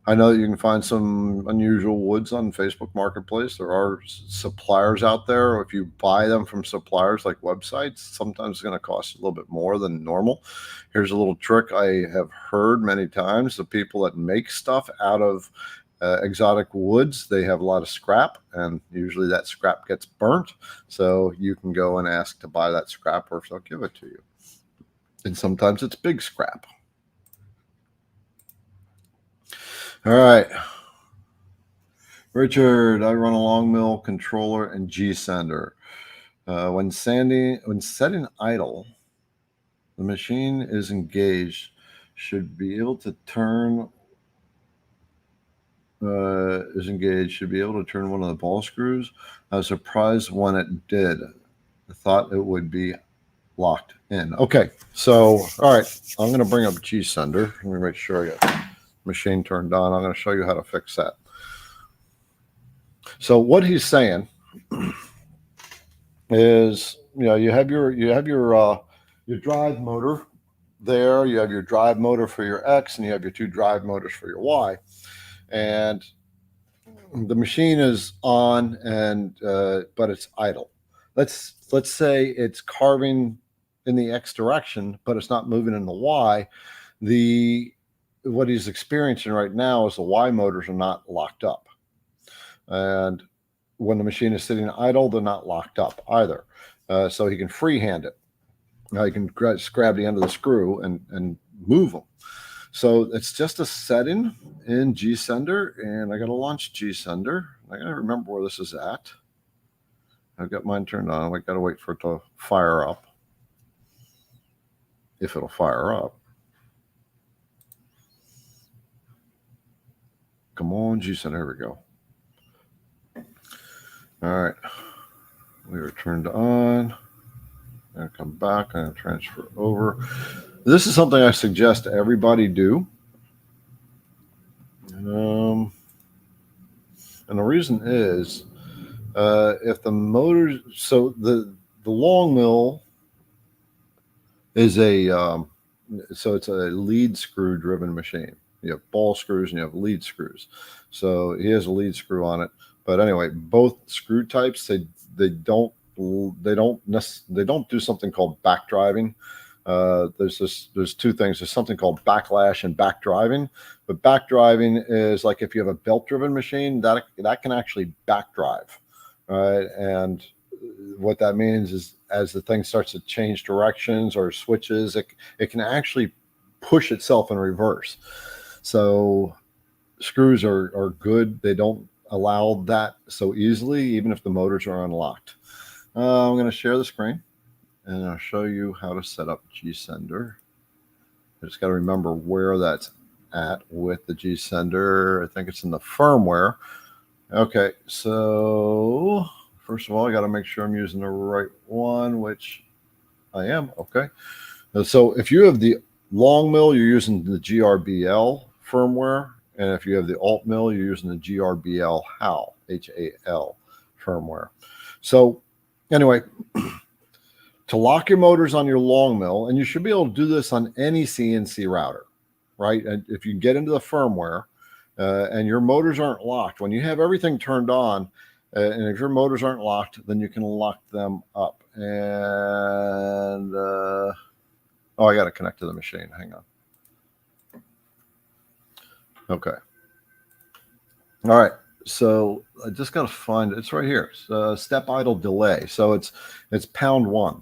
I know that you can find some unusual woods on Facebook Marketplace. There are suppliers out there. If you buy them from suppliers like websites, sometimes it's going to cost you a little bit more than normal. Here's a little trick I have heard many times. The people that make stuff out of exotic woods, they have a lot of scrap, and usually that scrap gets burnt. So you can go and ask to buy that scrap, or if they'll give it to you. And sometimes it's big scrap. All right. Richard, I run a long mill controller and G sender. When setting idle, the machine is engaged, should be able to turn should be able to turn one of the ball screws. I was surprised when it did. I thought it would be locked in. Okay, so all right, I'm going to bring up G-Sender. Let me make sure I got the machine turned on. I'm going to show you how to fix that. So what he's saying is, you have your drive motor there. You have your drive motor for your X, and you have your two drive motors for your Y, and the machine is on, and but it's idle. Let's say it's carving in the X direction, but it's not moving in the Y. What he's experiencing right now is the Y motors are not locked up, and when the machine is sitting idle, they're not locked up either. So he can freehand it. Now he can just grab the end of the screw and move them. So it's just a setting in G-Sender, and I got to launch G-Sender. I got to remember where this is at. I've got mine turned on. I got to wait for it to fire up. If it'll fire up. Come on, G-Sender. Here we go. All right. We are turned on. I'm going to come back. I'm going to transfer over. This is something I suggest everybody do. And the reason is, if the motors, so the long mill is so it's a lead screw driven machine. You have ball screws and you have lead screws. So he has a lead screw on it. But anyway, both screw types, they don't do something called back driving. There's two things. There's something called backlash and back driving. But back driving is like if you have a belt driven machine, that can actually back drive, right? And what that means is, as the thing starts to change directions or switches, it can actually push itself in reverse. So screws are good. They don't allow that so easily, even if the motors are unlocked. I'm going to share the screen, and I'll show you how to set up G-Sender. I just got to remember where that's at with the G-Sender. I think it's in the firmware. Okay, so first of all, I got to make sure I'm using the right one, which I am. Okay, so if you have the long mill, you're using the GRBL firmware, and if you have the alt mill, you're using the GRBL HAL, H-A-L firmware. So anyway, to lock your motors on your long mill, and you should be able to do this on any CNC router, right? And if you get into the firmware and your motors aren't locked, when you have everything turned on, and if your motors aren't locked, then you can lock them up. And oh, I got to connect to the machine. Hang on. Okay. All right. So I just got to find it. It's right here. Step idle delay. So it's pound 1,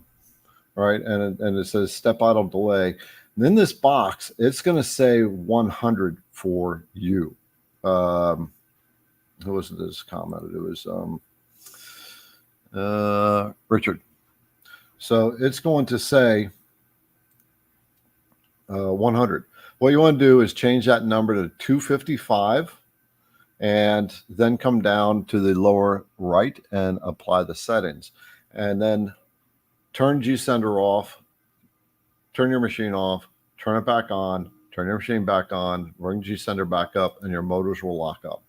right? And it says step idle delay. And in this box, it's going to say 100 for you. Who was this commented? It was Richard. So it's going to say 100. What you want to do is change that number to 255. And then come down to the lower right and apply the settings. And then turn G-Sender off, turn your machine off, turn it back on, turn your machine back on, bring G-Sender back up, and your motors will lock up.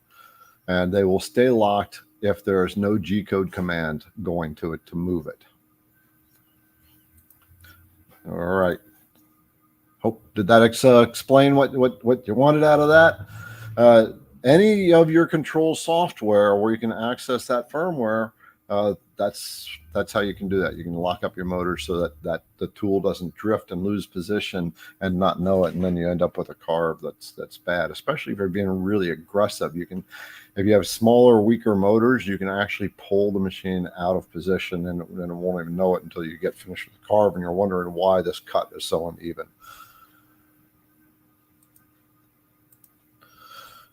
And they will stay locked if there is no G-code command going to it to move it. All right. Did that explain what you wanted out of that? Any of your control software where you can access that firmware, that's how you can do that. You can lock up your motor so that the tool doesn't drift and lose position and not know it, and then you end up with a carve that's bad. Especially if you're being really aggressive, you can, if you have smaller, weaker motors, you can actually pull the machine out of position, and it won't even know it until you get finished with the carve, and you're wondering why this cut is so uneven.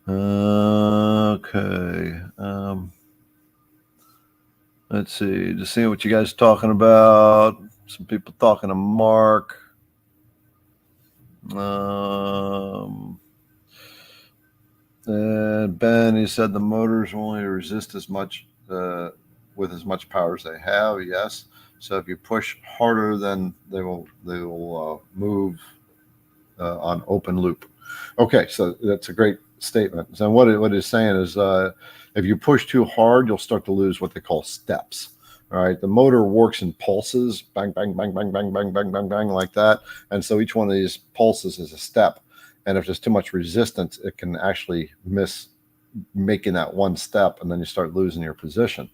Okay. Let's see. Just seeing what you guys are talking about. Some people talking to Mark. And Ben, he said the motors will only resist as much with as much power as they have. Yes. So if you push harder, then they will move on open loop. Okay, so that's a great statement. So what it's saying is, if you push too hard, you'll start to lose what they call steps. All right, the motor works in pulses, bang, bang, bang, bang, bang, bang, bang, bang, bang, like that. And so each one of these pulses is a step. And if there's too much resistance, it can actually miss making that one step, and then you start losing your position.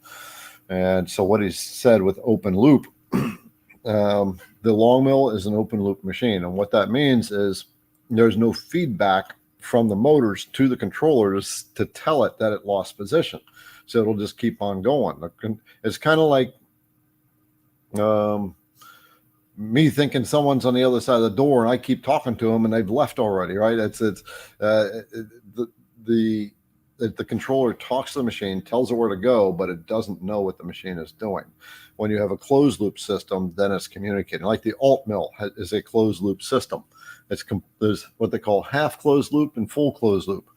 And so what he said with open loop, the long mill is an open loop machine. And what that means is there's no feedback from the motors to the controller to tell it that it lost position. So it'll just keep on going. It's kind of like me thinking someone's on the other side of the door and I keep talking to them and they've left already, right? The controller talks to the machine, tells it where to go, but it doesn't know what the machine is doing. When you have a closed loop system, then it's communicating. Like the alt mill is a closed loop system. There's what they call half closed loop and full closed loop.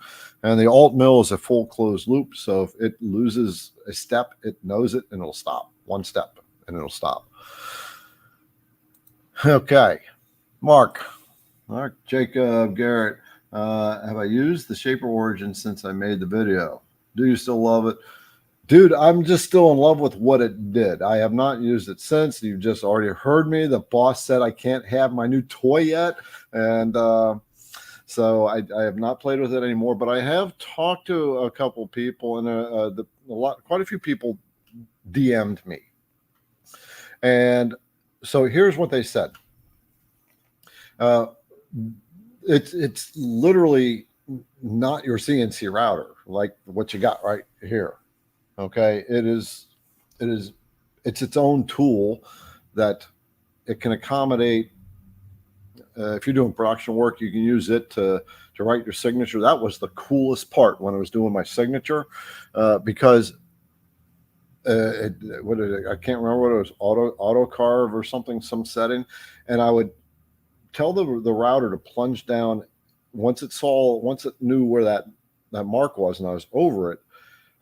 And the alt mill is a full closed loop. So if it loses a step, it knows it and it'll stop. One step and it'll stop. Okay. Mark, Jacob, Garrett. Have I used the Shaper Origin since I made the video? Do you still love it? Dude, I'm just still in love with what it did. I have not used it since. You've just already heard me. The boss said I can't have my new toy yet. And so I have not played with it anymore. But I have talked to a couple people, and quite a few people DM'd me. And so here's what they said. It's literally not your CNC router like what you got right here. Okay, it's its own tool that it can accommodate. If you're doing production work, you can use it to write your signature. That was the coolest part when I was doing my signature, because I can't remember what it was, auto carve or something, some setting, and I would tell the router to plunge down once it knew where that mark was and I was over it.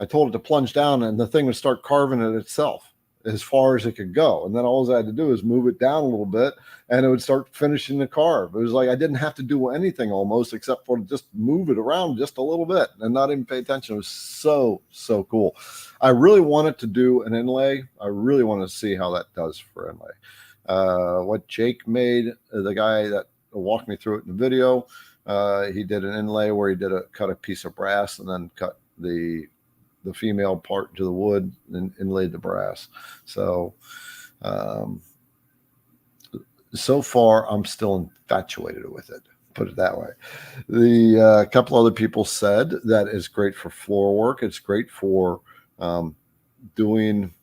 I told it to plunge down and the thing would start carving it itself as far as it could go. And then all I had to do is move it down a little bit and it would start finishing the carve. It was like I didn't have to do anything almost except for just move it around just a little bit and not even pay attention. It was so cool. I really wanted to do an inlay. I really wanted to see how that does for inlay. What Jake made, the guy that walked me through it in the video, he did an inlay where he cut a piece of brass and then cut the female part to the wood and inlaid the brass. So so far I'm still infatuated with it, put it that way. The couple other people said that it's great for floor work. It's great for doing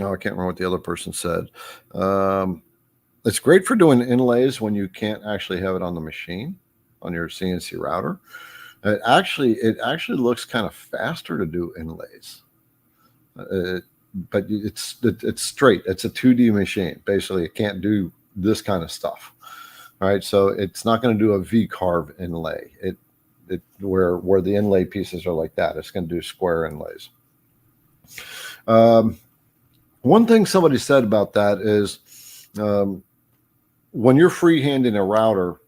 I can't remember what the other person said. It's great for doing inlays when you can't actually have it on the machine, on your CNC router. It actually looks kind of faster to do inlays, but it's straight. It's a 2D machine. Basically, it can't do this kind of stuff. All right, so it's not going to do a V-carve inlay. Where the inlay pieces are like that. It's going to do square inlays. One thing somebody said about that is when you're freehanding a router,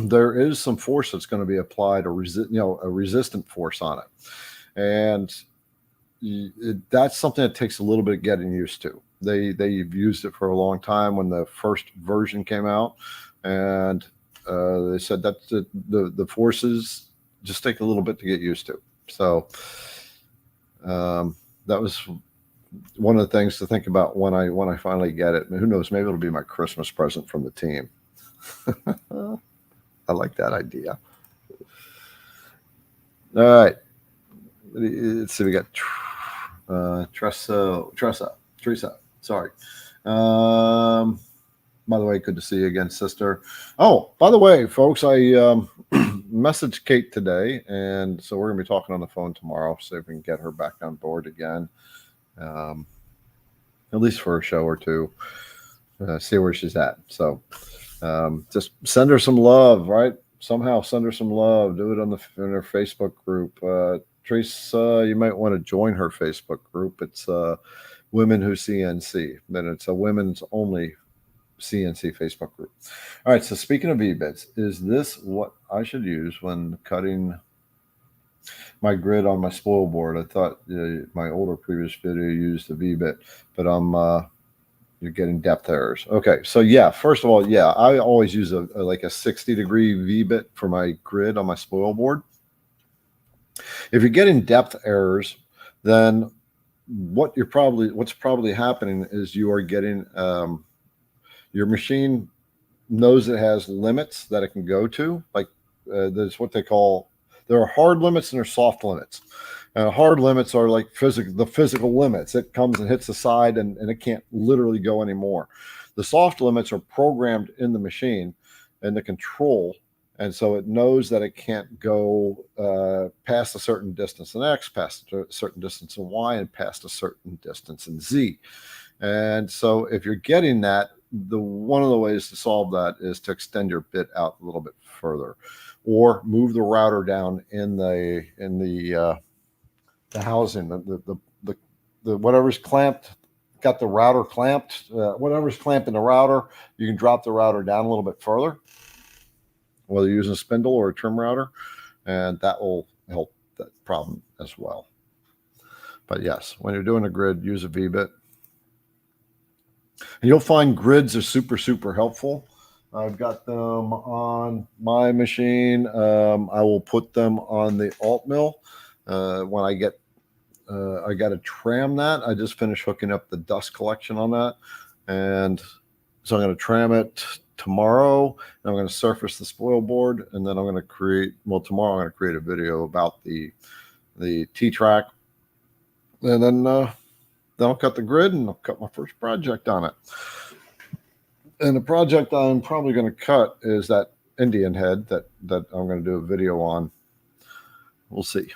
there is some force that's going to be applied, a resistant force on it, and that's something that takes a little bit of getting used to. They've used it for a long time when the first version came out, and they said that the forces just take a little bit to get used to. So that was one of the things to think about when I finally get it. And who knows, maybe it'll be my Christmas present from the team. I like that idea. All right. Let's see. We got Teresa. Sorry. By the way, good to see you again, sister. Oh, by the way, folks, I messaged Kate today, and so we're gonna be talking on the phone tomorrow. See if we can get her back on board again, at least for a show or two. See where she's at. So. Just send her some love, right? Somehow send her some love. Do it in her Facebook group. Trace, you might want to join her Facebook group. It's Women Who CNC. Then it's a women's only CNC Facebook group. All right, so speaking of V-bits, is this what I should use when cutting my grid on my spoil board? I thought my older previous video used the V-bit, but you're getting depth errors. Okay, so yeah, first of all, yeah, I always use like a 60-degree V-bit for my grid on my spoil board. If you're getting depth errors, then what's probably happening is you are getting your machine knows it has limits that it can go to. Like there's what they call, there are hard limits and there are soft limits. Hard limits are like the physical limits. It comes and hits the side and it can't literally go anymore. The soft limits are programmed in the machine and the control. And so it knows that it can't go past a certain distance in X, past a certain distance in Y, and past a certain distance in Z. And so if you're getting that, one of the ways to solve that is to extend your bit out a little bit further, or move the router down in the housing, the whatever's clamped, got the router clamped, whatever's clamping the router, you can drop the router down a little bit further, whether you're using a spindle or a trim router, and that will help that problem as well. But yes, when you're doing a grid, use a V-bit. And you'll find grids are super, super helpful. I've got them on my machine. I will put them on the alt mill. When I got to tram that. I just finished hooking up the dust collection on that. And so I'm going to tram it tomorrow. And I'm going to surface the spoil board. And then I'm going to create, well, tomorrow I'm going to create a video about the T-track. And then I'll cut the grid and I'll cut my first project on it. And the project I'm probably going to cut is that Indian head that I'm going to do a video on. We'll see.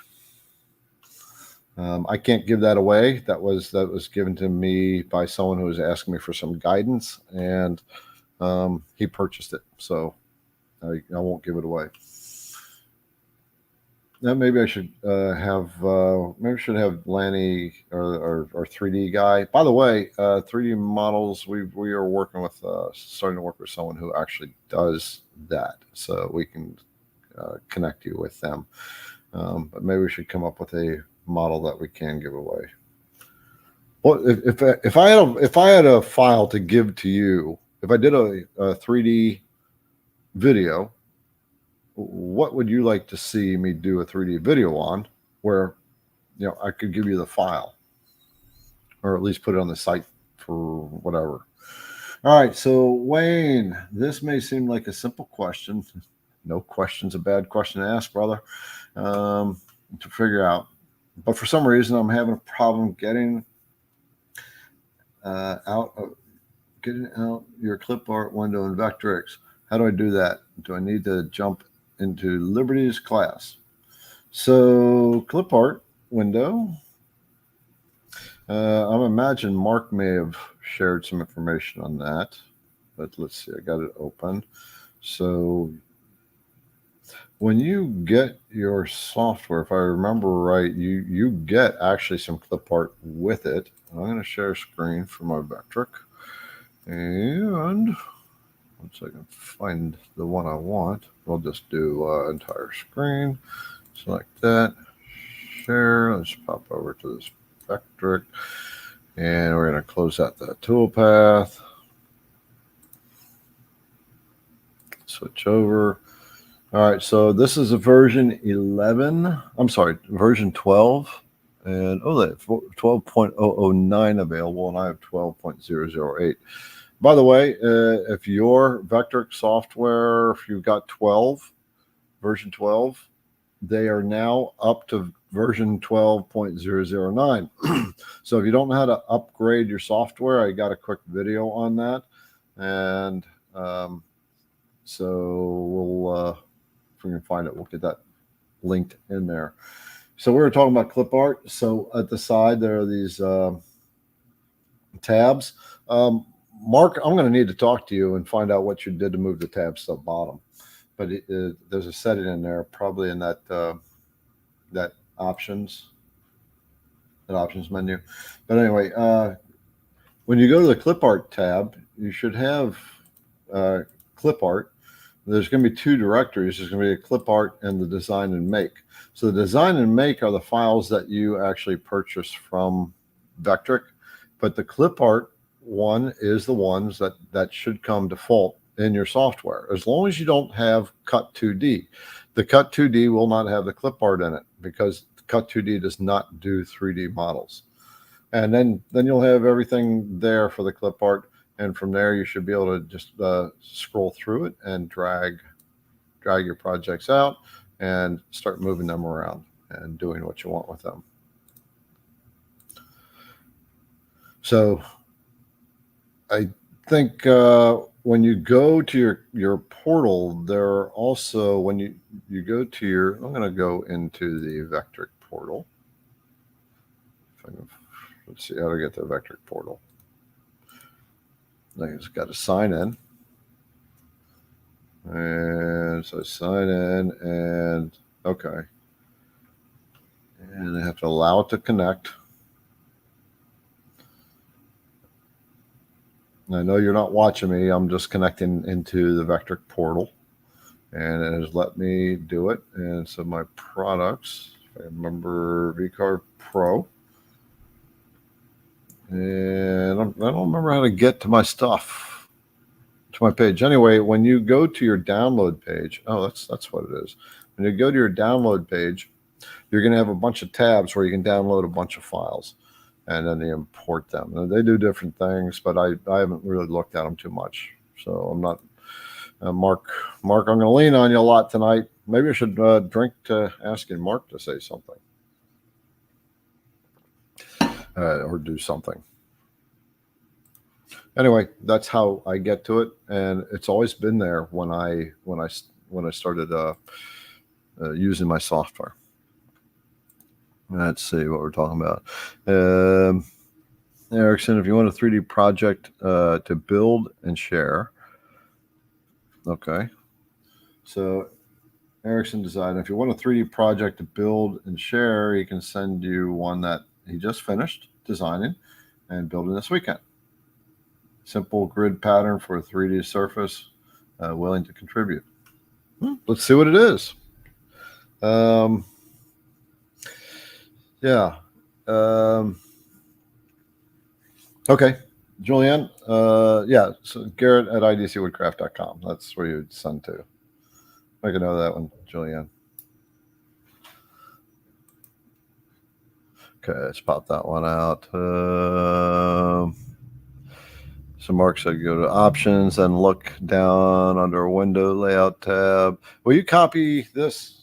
I can't give that away. That was given to me by someone who was asking me for some guidance, and he purchased it, so I won't give it away. Now maybe I should have Lanny or 3D guy. By the way, 3D models, we are working with starting to work with someone who actually does that, so we can connect you with them. But maybe we should come up with a model that we can give away. Well, if I had a file to give to you, if I did a 3D video, what would you like to see me do a 3D video on, where I could give you the file, or at least put it on the site for whatever. All right, so Wayne, this may seem like a simple question. No question's a bad question to ask, brother, to figure out. But for some reason, I'm having a problem getting out your clip art window in Vectric. How do I do that? Do I need to jump into Liberty's class? So clip art window. I imagine Mark may have shared some information on that, but let's see. I got it open. So when you get your software, if I remember right, you get actually some clip art with it. I'm going to share screen for my Vectric, and once I can find the one I want, we'll just do entire screen. Select that, share. Let's pop over to this Vectric, and we're going to close out that toolpath. Switch over. All right, so this is a version 11. I'm sorry, version 12. And they have 12.009 available, and I have 12.008. By the way, if your Vectric software, if you've got version 12, they are now up to version 12.009. So if you don't know how to upgrade your software, I got a quick video on that. And so we'll, if we can find it, we'll get that linked in there. So we were talking about clip art. So at the side, there are these tabs. Mark, I'm going to need to talk to you and find out what you did to move the tabs to the bottom. But there's a setting in there, probably in that options, that options menu. But anyway, when you go to the clip art tab, you should have clip art. There's going to be two directories. There's going to be a clip art and the design and make. So the design and make are the files that you actually purchase from Vectric, but the clip art one is the ones that should come default in your software, as long as you don't have Cut 2D. The Cut 2D will not have the clip art in it because Cut 2D does not do 3D models. And then you'll have everything there for the clip art. And from there, you should be able to just scroll through it and drag your projects out and start moving them around and doing what you want with them. So I think when you go to your portal, there are also, when you go to your, I'm going to go into the Vectric portal. Let's see how to get to the Vectric portal. I just got to sign in. And so sign in and okay. And I have to allow it to connect. I know you're not watching me. I'm just connecting into the Vectric portal. And it has let me do it. And so my products, if I remember, VCarve Pro. And I don't remember how to get to my stuff, to my page. Anyway, when you go to your download page, oh, that's what it is. When you go to your download page, you're going to have a bunch of tabs where you can download a bunch of files, and then you import them. Now, they do different things, but I haven't really looked at them too much. So I'm not, Mark, I'm going to lean on you a lot tonight. Maybe I should drink to asking Mark to say something. Or do something. Anyway, that's how I get to it, and it's always been there when I started using my software. Let's see what we're talking about. Erickson, if you want a 3D project to build and share, okay. So Erickson Design, if you want a 3D project to build and share, he can send you one that he just finished designing and building this weekend. Simple grid pattern for a 3D surface, willing to contribute. Let's see what it is. Yeah. Okay, Julianne. Yeah, so Garrett at IDCWoodcraft.com. That's where you'd send to. I can know that one, Julianne. Okay, let's pop that one out. So Mark said go to options and look down under window layout tab. Will you copy this,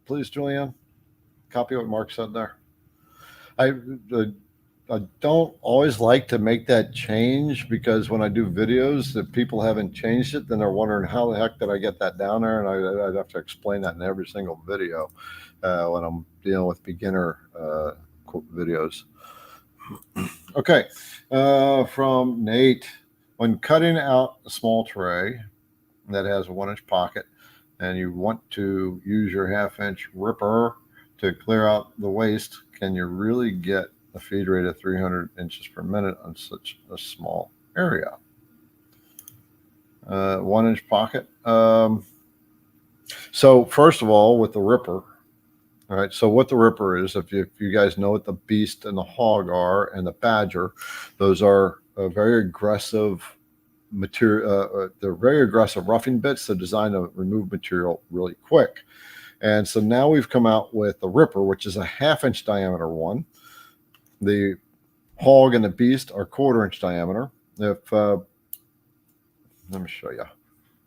please, Julianne? Copy what Mark said there. I don't always like to make that change because when I do videos that people haven't changed it, then they're wondering how the heck did I get that down there, and I'd have to explain that in every single video when I'm dealing with beginner videos. Okay, from Nate, when cutting out a small tray that has a 1-inch pocket and you want to use your 1/2-inch ripper to clear out the waste, can you really get a feed rate of 300 inches per minute on such a small area? 1-inch pocket. So first of all, with the ripper, all right, so what the ripper is, if you guys know what the beast and the hog are and the badger, those are very aggressive material. They're very aggressive roughing bits. They're designed to remove material really quick. And so now we've come out with the ripper, which is a 1/2-inch diameter one. The hog and the beast are 1/4-inch diameter. If let me show you.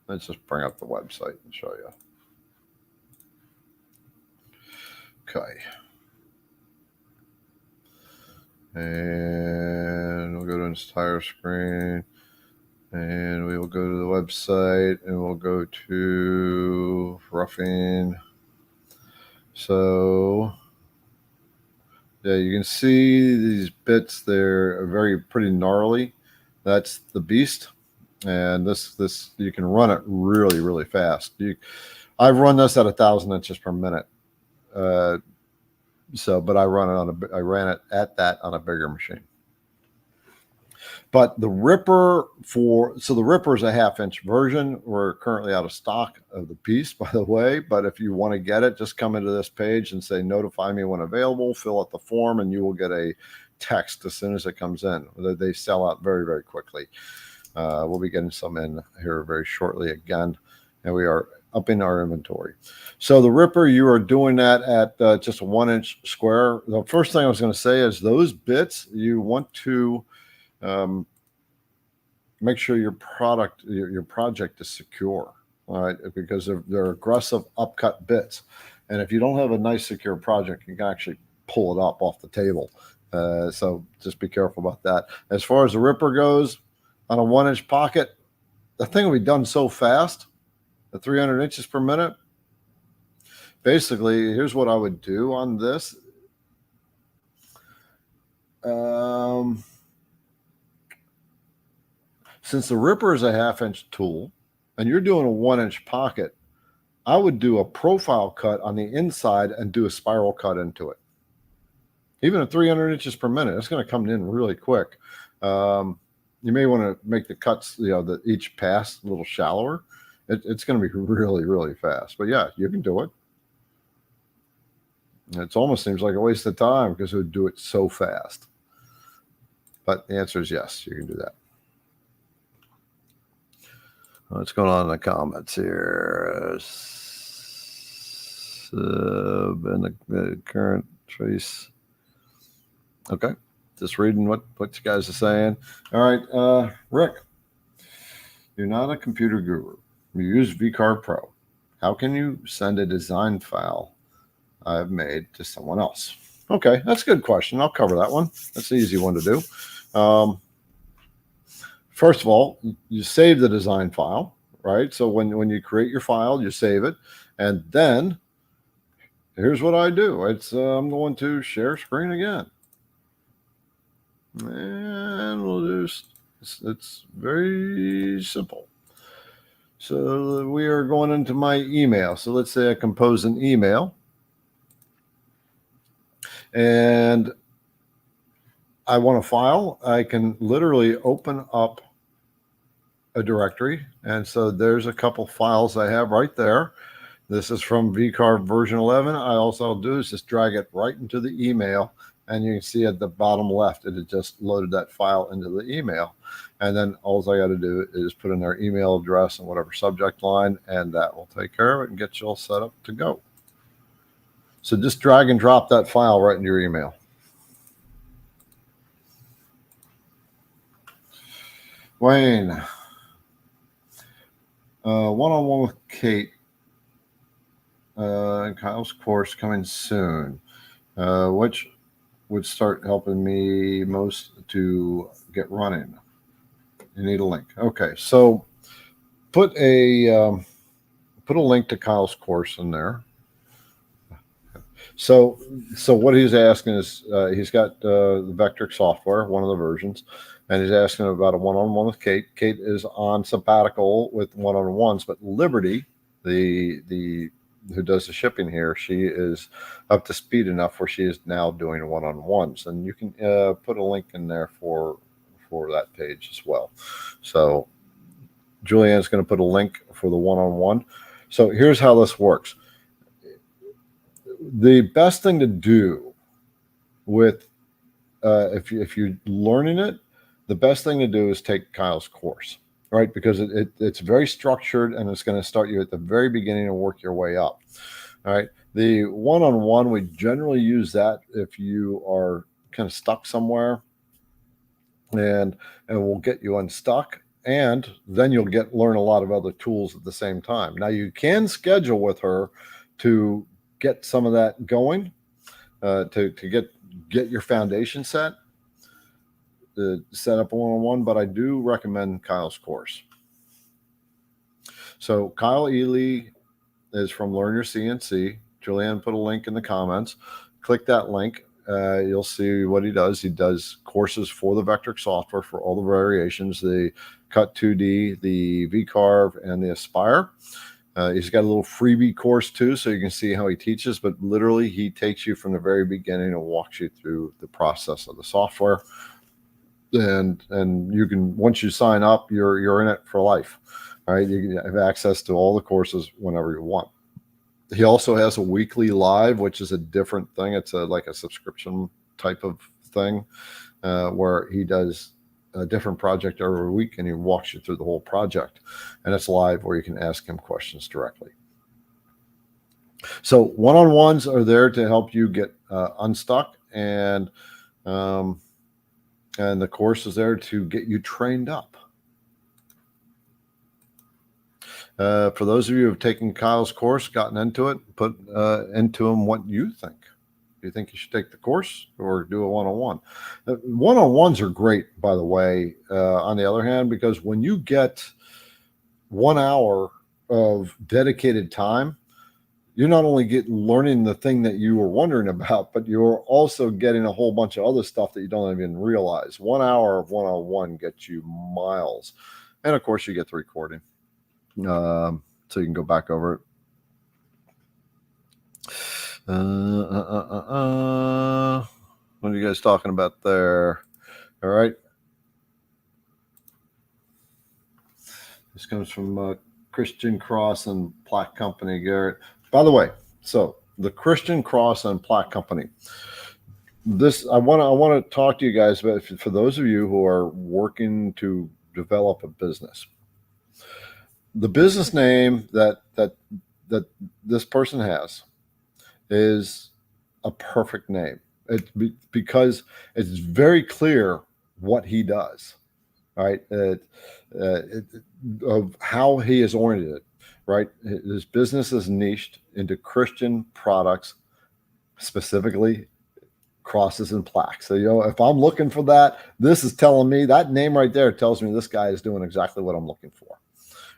Let's just bring up the website and show you. Okay. And we'll go to an entire screen. And we will go to the website and we'll go to roughing. So, yeah, you can see these bits. They're pretty gnarly. That's the beast. And this you can run it really, really fast. I've run this at 1,000 inches per minute. So, but I ran it at that on a bigger machine. But the Ripper the Ripper is a 1/2-inch version. We're currently out of stock of the piece, by the way. But if you want to get it, just come into this page and say, notify me when available, fill out the form, and you will get a text as soon as it comes in. They sell out very, very quickly. We'll be getting some in here very shortly again. And we are upping our inventory. So the Ripper, you are doing that at just a 1-inch square. The first thing I was going to say is those bits, you want to make sure your project is secure, all right? Because they're aggressive upcut bits. And if you don't have a nice secure project, you can actually pull it up off the table. So just be careful about that. As far as the Ripper goes, on a 1-inch pocket, the thing will be done so fast, at 300 inches per minute. Basically, here's what I would do on this. Since the Ripper is a 1/2-inch tool and you're doing a 1-inch pocket, I would do a profile cut on the inside and do a spiral cut into it. Even at 300 inches per minute, it's going to come in really quick. You may want to make the cuts, each pass a little shallower. It's going to be really, really fast. But yeah, you can do it. It almost seems like a waste of time because it would do it so fast. But the answer is yes, you can do that. What's going on in the comments here? And the current trace. Okay, just reading what you guys are saying. All right, Rick, you're not a computer guru. You use VCarve Pro. How can you send a design file I've made to someone else? Okay, that's a good question. I'll cover that one. That's the easy one to do. First of all, you save the design file, right? So when you create your file, you save it. And then here's what I do. I'm going to share screen again. And we'll it's very simple. So we are going into my email. So let's say I compose an email. And I want a file. I can literally open up a directory. And so there's a couple files I have right there. This is from VCarve version 11. All I'll do is just drag it right into the email. And you can see at the bottom left, it had just loaded that file into the email. And then all I got to do is put in their email address and whatever subject line, and that will take care of it and get you all set up to go. So just drag and drop that file right into your email. Wayne, one-on-one with Kate and Kyle's course coming soon. Which would start helping me most to get running? You need a link. Okay, so put a link to Kyle's course in there. So what he's asking is he's got the Vectric software, one of the versions, and he's asking about a one-on-one with Kate. Kate is on sabbatical with one-on-ones, but Liberty, the who does the shipping here, she is up to speed enough where she is now doing one-on-ones, and you can put a link in there for that page as well. So Julianne's going to put a link for the one-on-one. So here's how this works. The best thing to do with if you're learning it, the best thing to do is take Kyle's course, right? Because it's very structured and it's going to start you at the very beginning and work your way up. All right. The one-on-one, we generally use that if you are kind of stuck somewhere, and we'll get you unstuck, and then you'll learn a lot of other tools at the same time. Now you can schedule with her to get some of that going, to get your foundation set up a one-on-one, but I do recommend Kyle's course. So Kyle Ely is from Learn Your CNC. Julianne put a link in the comments. Click that link. You'll see what he does. He does courses for the Vectric software for all the variations, the Cut 2D, the VCarve, and the Aspire. He's got a little freebie course too, so you can see how he teaches, but literally he takes you from the very beginning and walks you through the process of the software. And you can, once you sign up, you're in it for life. All right. You have access to all the courses whenever you want. He also has a weekly live, which is a different thing. It's like a subscription type of thing, where he does a different project every week and he walks you through the whole project, and it's live where you can ask him questions directly. So one-on-ones are there to help you get unstuck, and the course is there to get you trained up. For those of you who have taken Kyle's course, gotten into it, put into him what you think. Do you think you should take the course or do a one-on-one? One-on-ones are great, by the way, on the other hand, because when you get 1 hour of dedicated time, you're not only learning the thing that you were wondering about, but you're also getting a whole bunch of other stuff that you don't even realize. 1 hour of one-on-one gets you miles. And of course, you get the recording. So you can go back over it. What are you guys talking about there? All right. This comes from Christian Cross and Plaque Company, Garrett. By the way, so the Christian Cross and Plaque Company. This I want to talk to you guys about, for those of you who are working to develop a business. The business name that this person has is a perfect name. Because it's very clear what he does, right? Of how he is oriented, right? His business is niched into Christian products, specifically crosses and plaques. So, if I'm looking for that, this is telling me, that name right there tells me this guy is doing exactly what I'm looking for.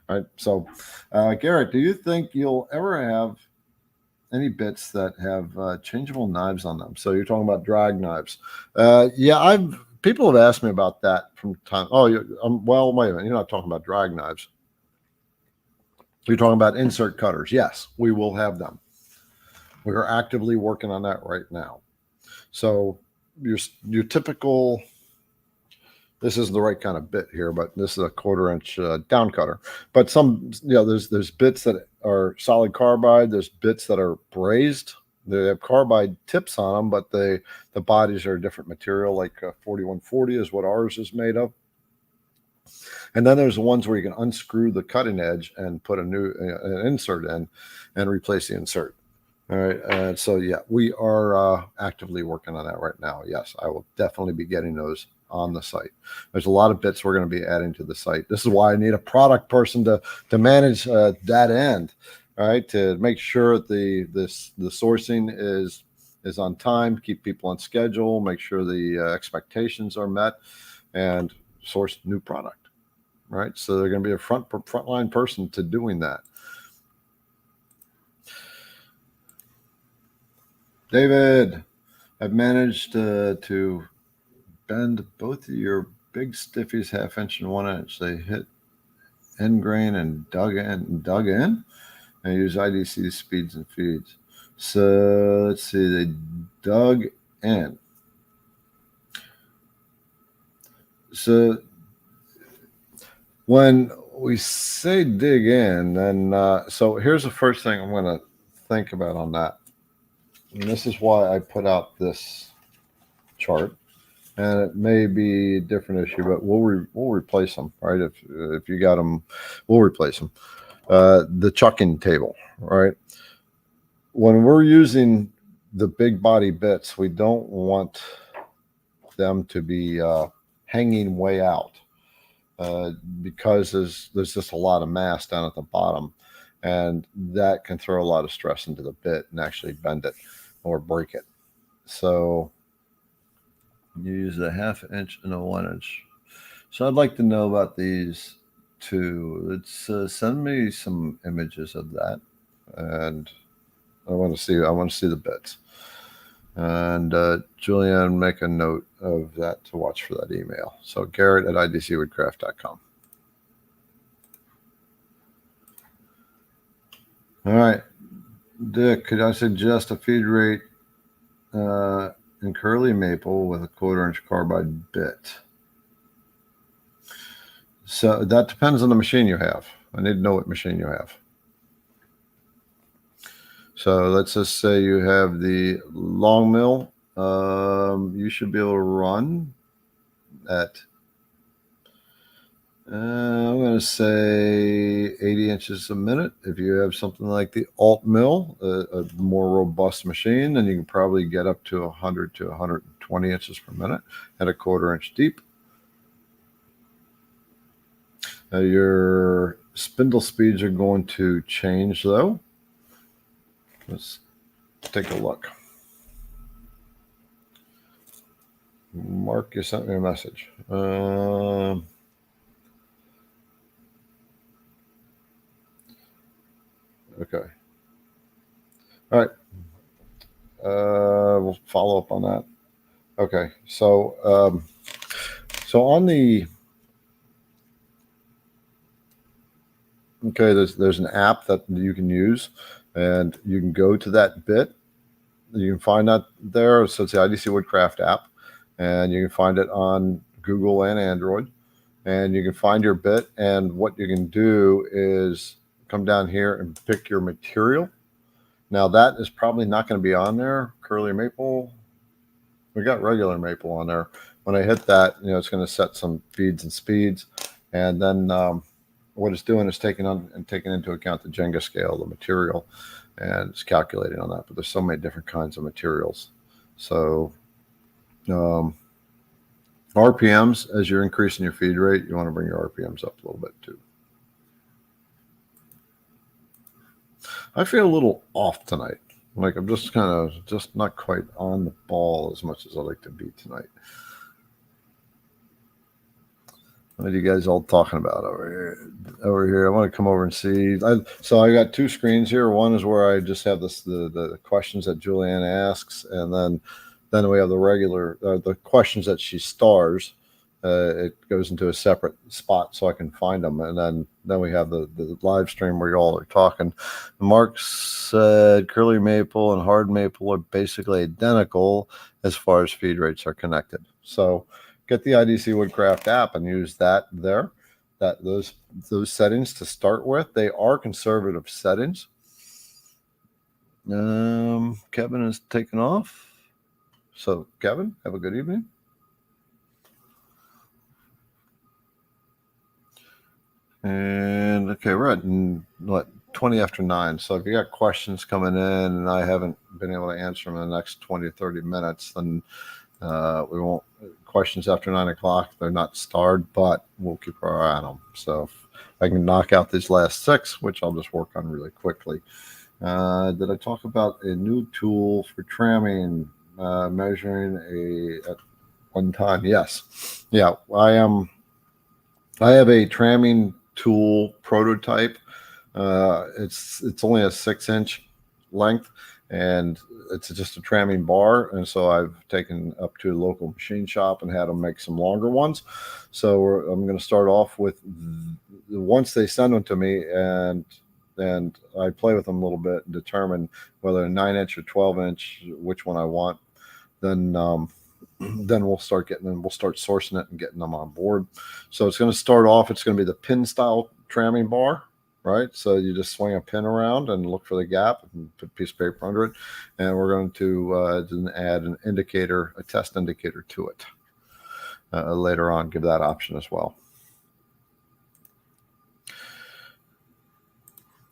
Right. So, Garrett, do you think you'll ever have any bits that have changeable knives on them? So you're talking about drag knives. Yeah, people have asked me about that from time. Oh, well, wait a minute. You're not talking about drag knives. You're talking about insert cutters. Yes, we will have them. We are actively working on that right now. So your typical, this isn't the right kind of bit here, but this is a 1/4 inch down cutter. But some, there's bits that are solid carbide. There's bits that are brazed. They have carbide tips on them, but the bodies are a different material, like 4140 is what ours is made of. And then there's the ones where you can unscrew the cutting edge and put a new an insert in and replace the insert. All right. So yeah, we are actively working on that right now. Yes, I will definitely be getting those on the site. There's a lot of bits we're going to be adding to the site. This is why I need a product person to manage that end. All right, to make sure the sourcing is on time, keep people on schedule, make sure the expectations are met, and source new product. Right, so they're going to be a frontline person to doing that. David, I've managed to bend both of your big stiffies 1/2 inch and 1 inch. They hit end grain and dug in. I use IDC speeds and feeds. So let's see, they dug in. So when we say dig in, then so here's the first thing I'm going to think about on that. And this is why I put out this chart. And it may be a different issue, but we'll replace them, right? If you got them, we'll replace them. The chucking table, right? When we're using the big body bits, we don't want them to be hanging way out because there's just a lot of mass down at the bottom, and that can throw a lot of stress into the bit and actually bend it or break it. So you use a 1/2 inch and a 1 inch. So I'd like to know about these two. Send me some images of that, and I want to see the bits. And Julianne, make a note of that to watch for that email. So Garrett at IDCwoodcraft.com. All right. Dick, could I suggest a feed rate in curly maple with a 1/4-inch carbide bit? So that depends on the machine you have. I need to know what machine you have. So let's just say you have the long mill. You should be able to run at, I'm going to say 80 inches a minute. If you have something like the alt mill, a more robust machine, then you can probably get up to 100 to 120 inches per minute at a 1/4-inch deep. Your spindle speeds are going to change, though. Let's take a look. Mark, you sent me a message. Okay. All right. We'll follow up on that. Okay. So on the, okay, there's an app that you can use, and you can go to that bit. You can find that there. So it's the IDC Woodcraft app, and you can find it on Google and Android, and you can find your bit. And what you can do is come down here and pick your material. Now that is probably not going to be on there. Curly maple. We got regular maple on there. When I hit that, it's going to set some feeds and speeds, and then what it's doing is taking into account the Jenga scale, the material, and it's calculating on that. But there's so many different kinds of materials. So RPMs, as you're increasing your feed rate, you want to bring your RPMs up a little bit too. I feel a little off tonight. Like I'm just not quite on the ball as much as I like to be tonight. What are you guys all talking about over here? I want to come over and see. So I got two screens here. One is where I just have the questions that Julianne asks, and then we have the regular the questions that she stars. It goes into a separate spot so I can find them, and then we have the live stream where you all are talking. Mark said curly maple and hard maple are basically identical as far as feed rates are connected. So get the IDC Woodcraft app and use that there. Those settings to start with. They are conservative settings. Kevin is taken off. So Kevin, have a good evening. And okay, we're at 20 after 9. So if you got questions coming in and I haven't been able to answer them in the next 20 to 30 minutes, then we won't. Questions after 9 o'clock, they're not starred, but we'll keep our eye on them. So if I can knock out these last 6, which I'll just work on really quickly. Did I talk about a new tool for tramming, measuring at one time? Yes. Yeah, I have a tramming tool prototype. It's only a 6-inch length, and it's just a tramming bar. And so I've taken up to a local machine shop and had them make some longer ones. So I'm going to start off with, once they send them to me, and I play with them a little bit and determine whether a 9-inch or 12-inch, which one I want. Then we'll start sourcing it and getting them on board. So it's going to start off, it's going to be the pin style tramming bar, right? So you just swing a pin around and look for the gap and put a piece of paper under it. And we're going to then add an indicator, a test indicator to it later on, give that option as well.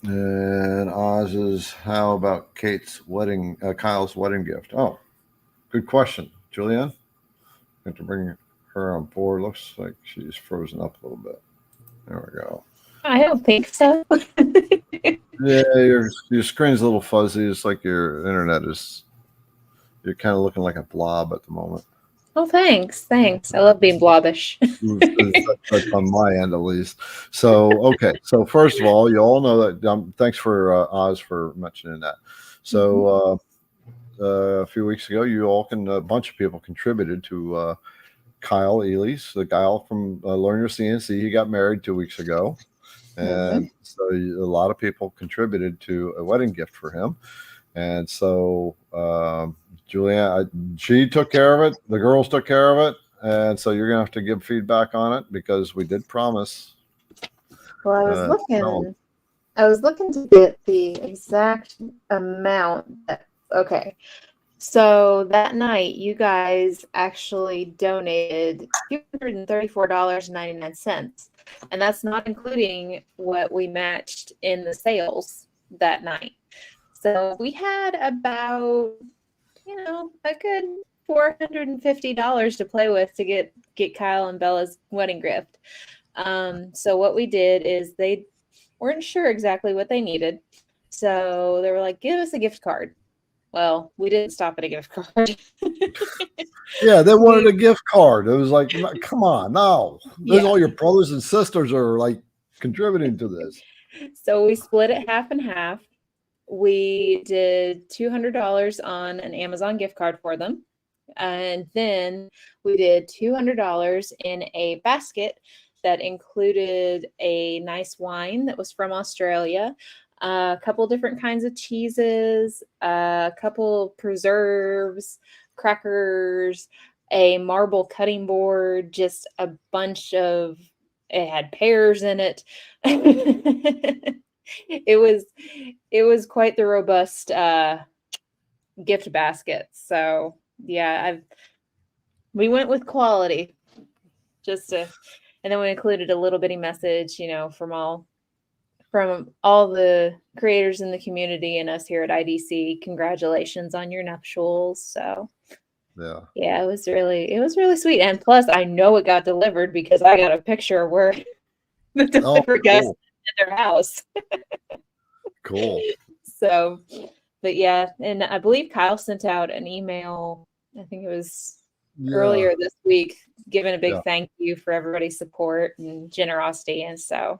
And Oz is, how about Kyle's wedding gift? Oh, good question. Julianne, have to bring her on board. Looks like she's frozen up a little bit. There we go. I don't think so. Yeah, your screen's a little fuzzy. It's like your internet is, you're kind of looking like a blob at the moment. Oh, thanks. I love being blobbish. That's on my end, at least. So, okay. So first of all, you all know that. Thanks for Oz for mentioning that. So a few weeks ago, a bunch of people contributed to Kyle Ely's, the guy from Learn Your CNC. He got married 2 weeks ago, And so a lot of people contributed to a wedding gift for him. And so Julianne, she took care of it. The girls took care of it. And so you're going to have to give feedback on it because we did promise. Well, I was looking to get the exact amount. Okay. So that night, you guys actually donated $234.99. And that's not including what we matched in the sales that night. So we had about, a good $450 to play with to get Kyle and Bella's wedding gift. So what we did is they weren't sure exactly what they needed. So they were like, give us a gift card. Well, we didn't stop at a gift card. Yeah, they wanted a gift card. It was like, come on, no. There's all your brothers and sisters are like contributing to this. So we split it half and half. We did $200 on an Amazon gift card for them. And then we did $200 in a basket that included a nice wine that was from Australia, a couple different kinds of cheeses, a couple preserves, crackers, a marble cutting board, just a bunch of, it had pears in it. It was quite the robust gift basket. So yeah, we went with quality and then we included a little bitty message, from all the creators in the community and us here at IDC. Congratulations on your nuptials. So yeah, it was really sweet. And plus I know it got delivered because I got a picture where the delivery guys at their house. Cool. So, but yeah, and I believe Kyle sent out an email, I think it was earlier this week, giving a big thank you for everybody's support and generosity. And so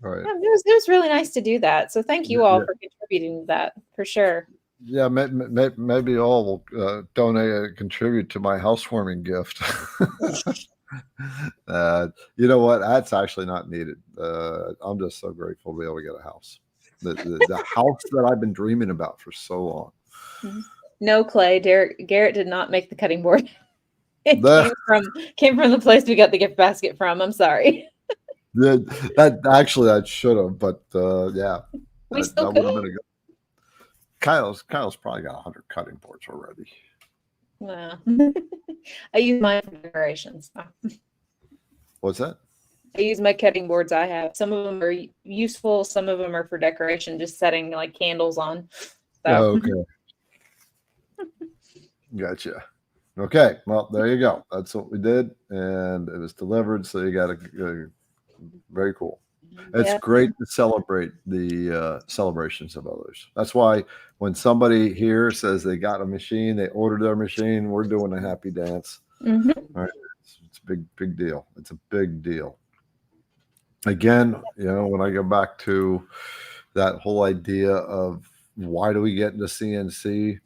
it was really nice to do that. So thank you all for contributing to that, for sure. Yeah, maybe all will donate and contribute to my housewarming gift. You know what? That's actually not needed. I'm just so grateful to be able to get a house. The house that I've been dreaming about for so long. No, Clay. Garrett did not make the cutting board. It came from the place we got the gift basket from. I'm sorry. I should have, but yeah. We still could have. Kyle's probably got 100 cutting boards already. Wow. I use mine for decorations. What's that? I use my cutting boards I have. Some of them are useful. Some of them are for decoration, just setting like candles on. So. Okay. Gotcha. Okay. Well, there you go. That's what we did. And it was delivered. So you got a very cool. It's great to celebrate the celebrations of others. That's why when somebody here says they got a machine, they ordered their machine, we're doing a happy dance. All right. It's a big deal. It's a big deal. Again, when I go back to that whole idea of why do we get into CNC,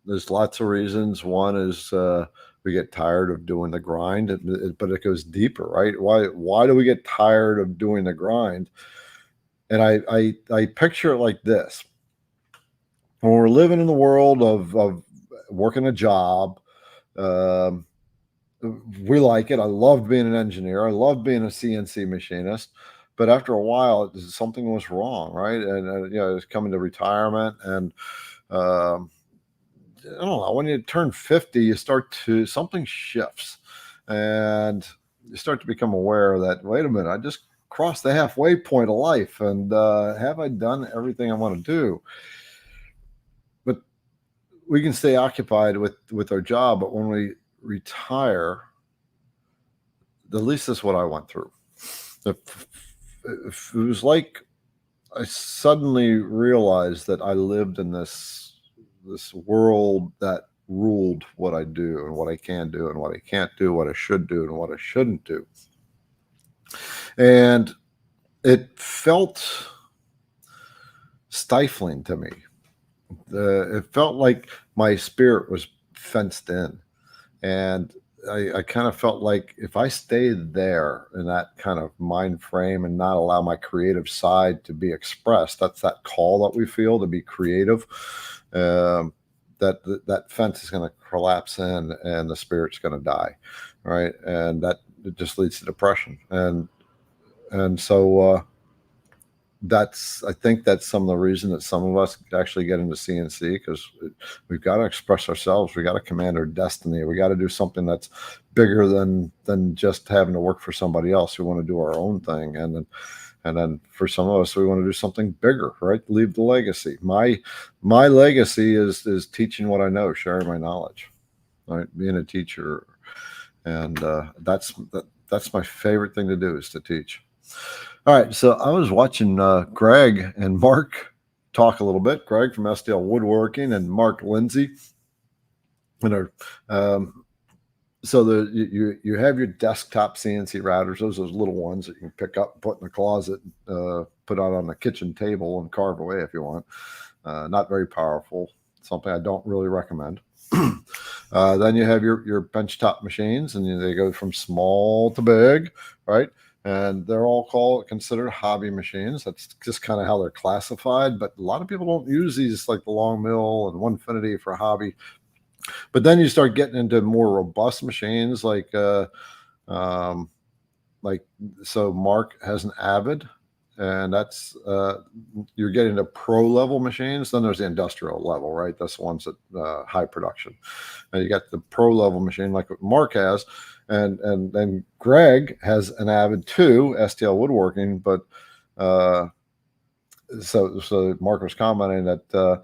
there's lots of reasons. One is we get tired of doing the grind, but it goes deeper, right? Why do we get tired of doing the grind? And I picture it like this. When we're living in the world of working a job, we like it. I loved being an engineer. I loved being a CNC machinist. But after a while, something was wrong, right? And it's coming to retirement. And I don't know, when you turn 50, something shifts. And you start to become aware that, wait a minute, I just crossed the halfway point of life. And have I done everything I want to do? But we can stay occupied with our job. But when we retire, at least that's what I went through. It was like I suddenly realized that I lived in this world that ruled what I do and what I can do and what I can't do, what I should do and what I shouldn't do. And it felt stifling to me. It felt like my spirit was fenced in. And I kind of felt like if I stayed there in that kind of mind frame and not allow my creative side to be expressed, that's that call that we feel to be creative. That fence is going to collapse in, and the spirit's going to die, right? And that it just leads to depression. And so I think that's some of the reason that some of us actually get into CNC, because we've got to express ourselves. We got to command our destiny. We got to do something that's bigger than just having to work for somebody else. We want to do our own thing. And then for some of us, we want to do something bigger, right? Leave the legacy. My legacy is teaching what I know, sharing my knowledge, right? Being a teacher. And that's my favorite thing to do, is to teach. All right, so I was watching Greg and Mark talk a little bit. Greg from STL Woodworking and Mark Lindsay. And so you have your desktop CNC routers. Those little ones that you can pick up, put in the closet, put out on the kitchen table, and carve away if you want. Not very powerful. Something I don't really recommend. Then you have your benchtop machines, and they go from small to big, right? And they're all considered hobby machines. That's just kind of how they're classified. But a lot of people don't use these, like the Long Mill and Onefinity, for hobby. But then you start getting into more robust machines, like so Mark has an Avid, and that's you're getting to pro level machines. Then there's the industrial level, right? That's the ones that high production. And you got the pro level machine like what Mark has. And then Greg has an Avid too, STL Woodworking, but so Mark was commenting that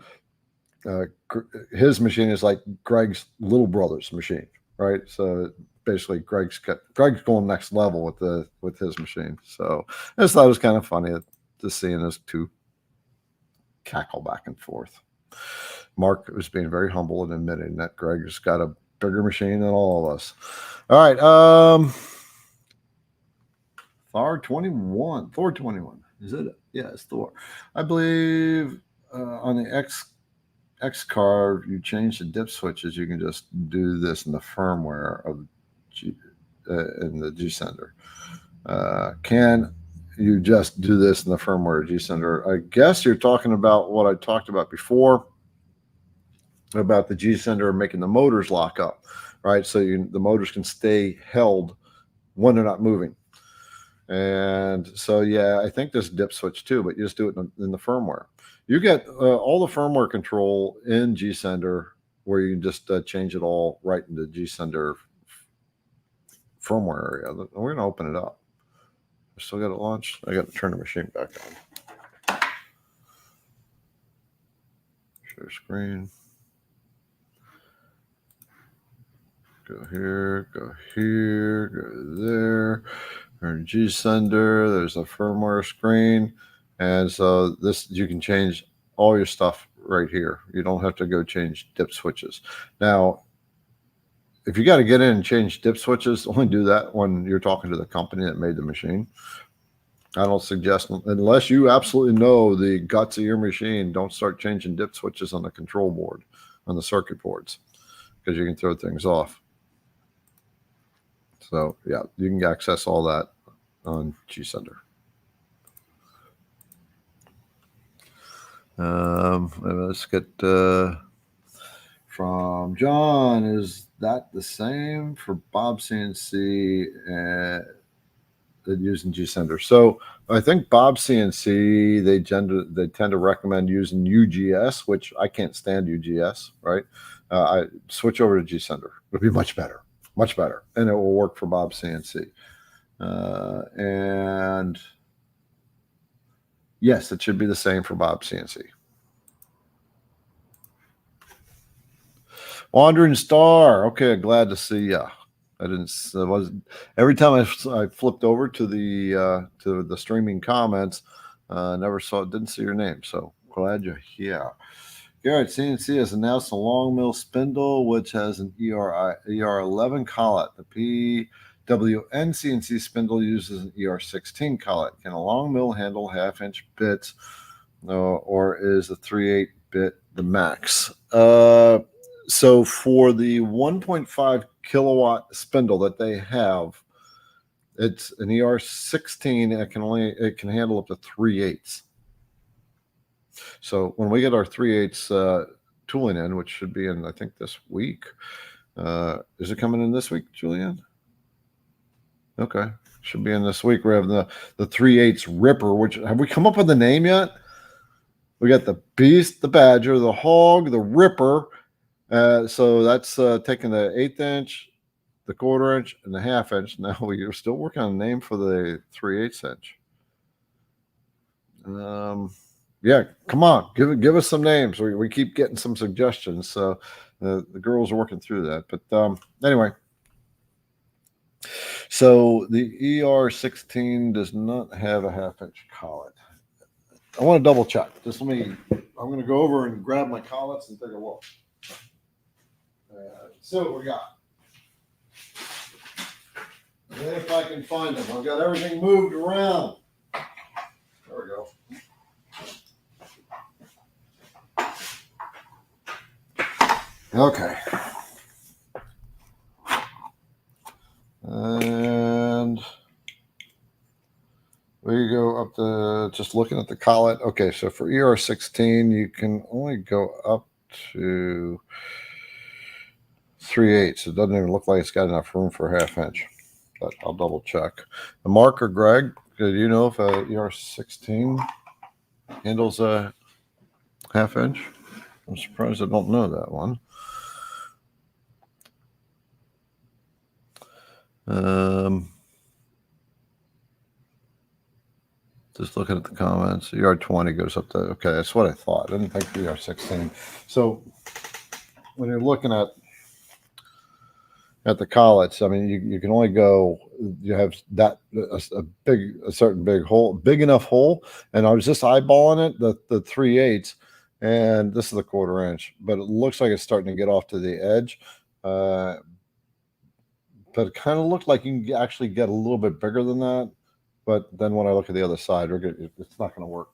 his machine is like Greg's little brother's machine, right? So basically, Greg's going next level with his machine. So I just thought it was kind of funny to seeing those two cackle back and forth. Mark was being very humble and admitting that Greg's got a bigger machine than all of us. All right. Thor 21. Is it? Yeah, it's Thor. I believe on the X card, you change the dip switches. You can just do this in the firmware of in the G Sender. Can you just do this in the firmware of G Sender? I guess you're talking about what I talked about before, about the G Sender making the motors lock up, right? So the motors can stay held when they're not moving. And so, yeah, I think there's dip switch too, but you just do it in the firmware. You get all the firmware control in G Sender, where you can just change it all right in the G Sender firmware area. We're going to open it up. I still got it launched. I got to turn the machine back on. Share screen. Go here, go there. Or G Sender. There's a firmware screen. And so you can change all your stuff right here. You don't have to go change dip switches. Now, if you got to get in and change dip switches, only do that when you're talking to the company that made the machine. I don't suggest, unless you absolutely know the guts of your machine, don't start changing dip switches on the control board, on the circuit boards, because you can throw things off. So, yeah, you can access all that on G Sender. Let's get from John. Is that the same for Bob CNC and using G Sender? So I think Bob CNC, they tend to recommend using UGS, which I can't stand UGS, right? I switch over to G Sender. It'll be much better, and it will work for Bob CNC. And yes, it should be the same for Bob CNC. Wandering Star. Okay, glad to see ya. Every time I flipped over to the streaming comments, didn't see your name. So glad you're here. Garrett, CNC has announced a long mill spindle, which has an ER11 collet. The PWN CNC spindle uses an ER16 collet. Can a long mill handle half-inch bits, or is a 3/8 bit the max? So for the 1.5 kilowatt spindle that they have, it's an ER16. It can handle up to 3/8. So when we get our 3/8 tooling in, which should be in, I think, this week. Is it coming in this week, Julianne? Okay, should be in this week. We're having the 3/8 Ripper. Which, have we come up with a name yet? We got the Beast, the Badger, the Hog, the Ripper. So that's taking the 1/8 inch, the 1/4 inch, and the 1/2 inch. Now we are still working on a name for the 3/8 inch. Yeah, come on, give us some names. We keep getting some suggestions. So the girls are working through that. But anyway, so the ER16 does not have a 1/2 inch collet. I want to double check. Just let me. I'm going to go over and grab my collets and take a look. See what we got. And if I can find them, I've got everything moved around. There we go. Okay. And we go up to just looking at the collet. Okay, so for ER16, you can only go up to 3/8. It doesn't even look like it's got enough room for a 1/2 inch, but I'll double check. Mark or Greg, do you know if a ER16 handles a 1/2 inch? I'm surprised I don't know that one. Just looking at the comments, ER20 goes up to, okay, that's what I thought. I didn't think ER16. So when you're looking at the collets, I mean, you can only go, you have that a certain big hole, big enough hole. And I was just eyeballing it, the 3/8, and this is the 1/4 inch, but it looks like it's starting to get off to the edge. But it kind of looked like you can actually get a little bit bigger than that. But then when I look at the other side, it's not going to work.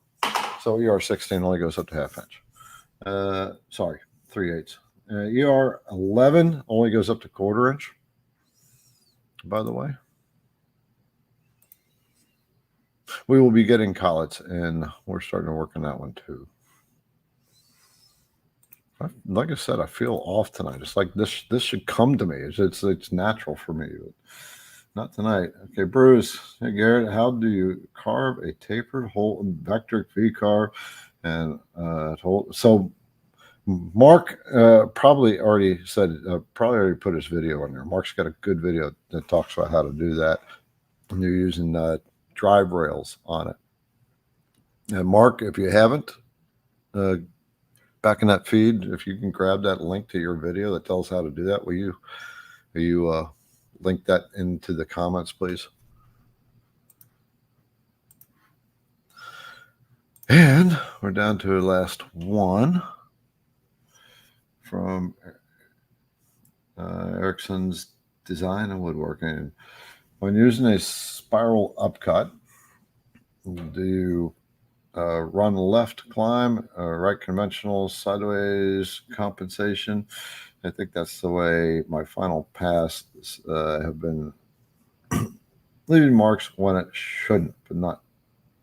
So ER16 only goes up to 1/2 inch. Sorry, 3/8. ER11 only goes up to 1/4 inch, by the way. We will be getting collets, and we're starting to work on that one too. Like I said, I feel off tonight. It's like this should come to me. It's natural for me, but not tonight. Okay, Bruce. Hey, Garrett, how do you carve a tapered hole in Vectric V-carve and so Mark probably already put his video on there. Mark's got a good video that talks about how to do that. And you're using drive rails on it. And Mark, if you haven't, back in that feed, if you can grab that link to your video that tells how to do that, will you link that into the comments, please? And we're down to the last one from Erickson's Design and Woodworking. When using a spiral upcut, do you run left climb, right conventional, sideways compensation? I think that's the way my final pass have been leaving marks when it shouldn't, but not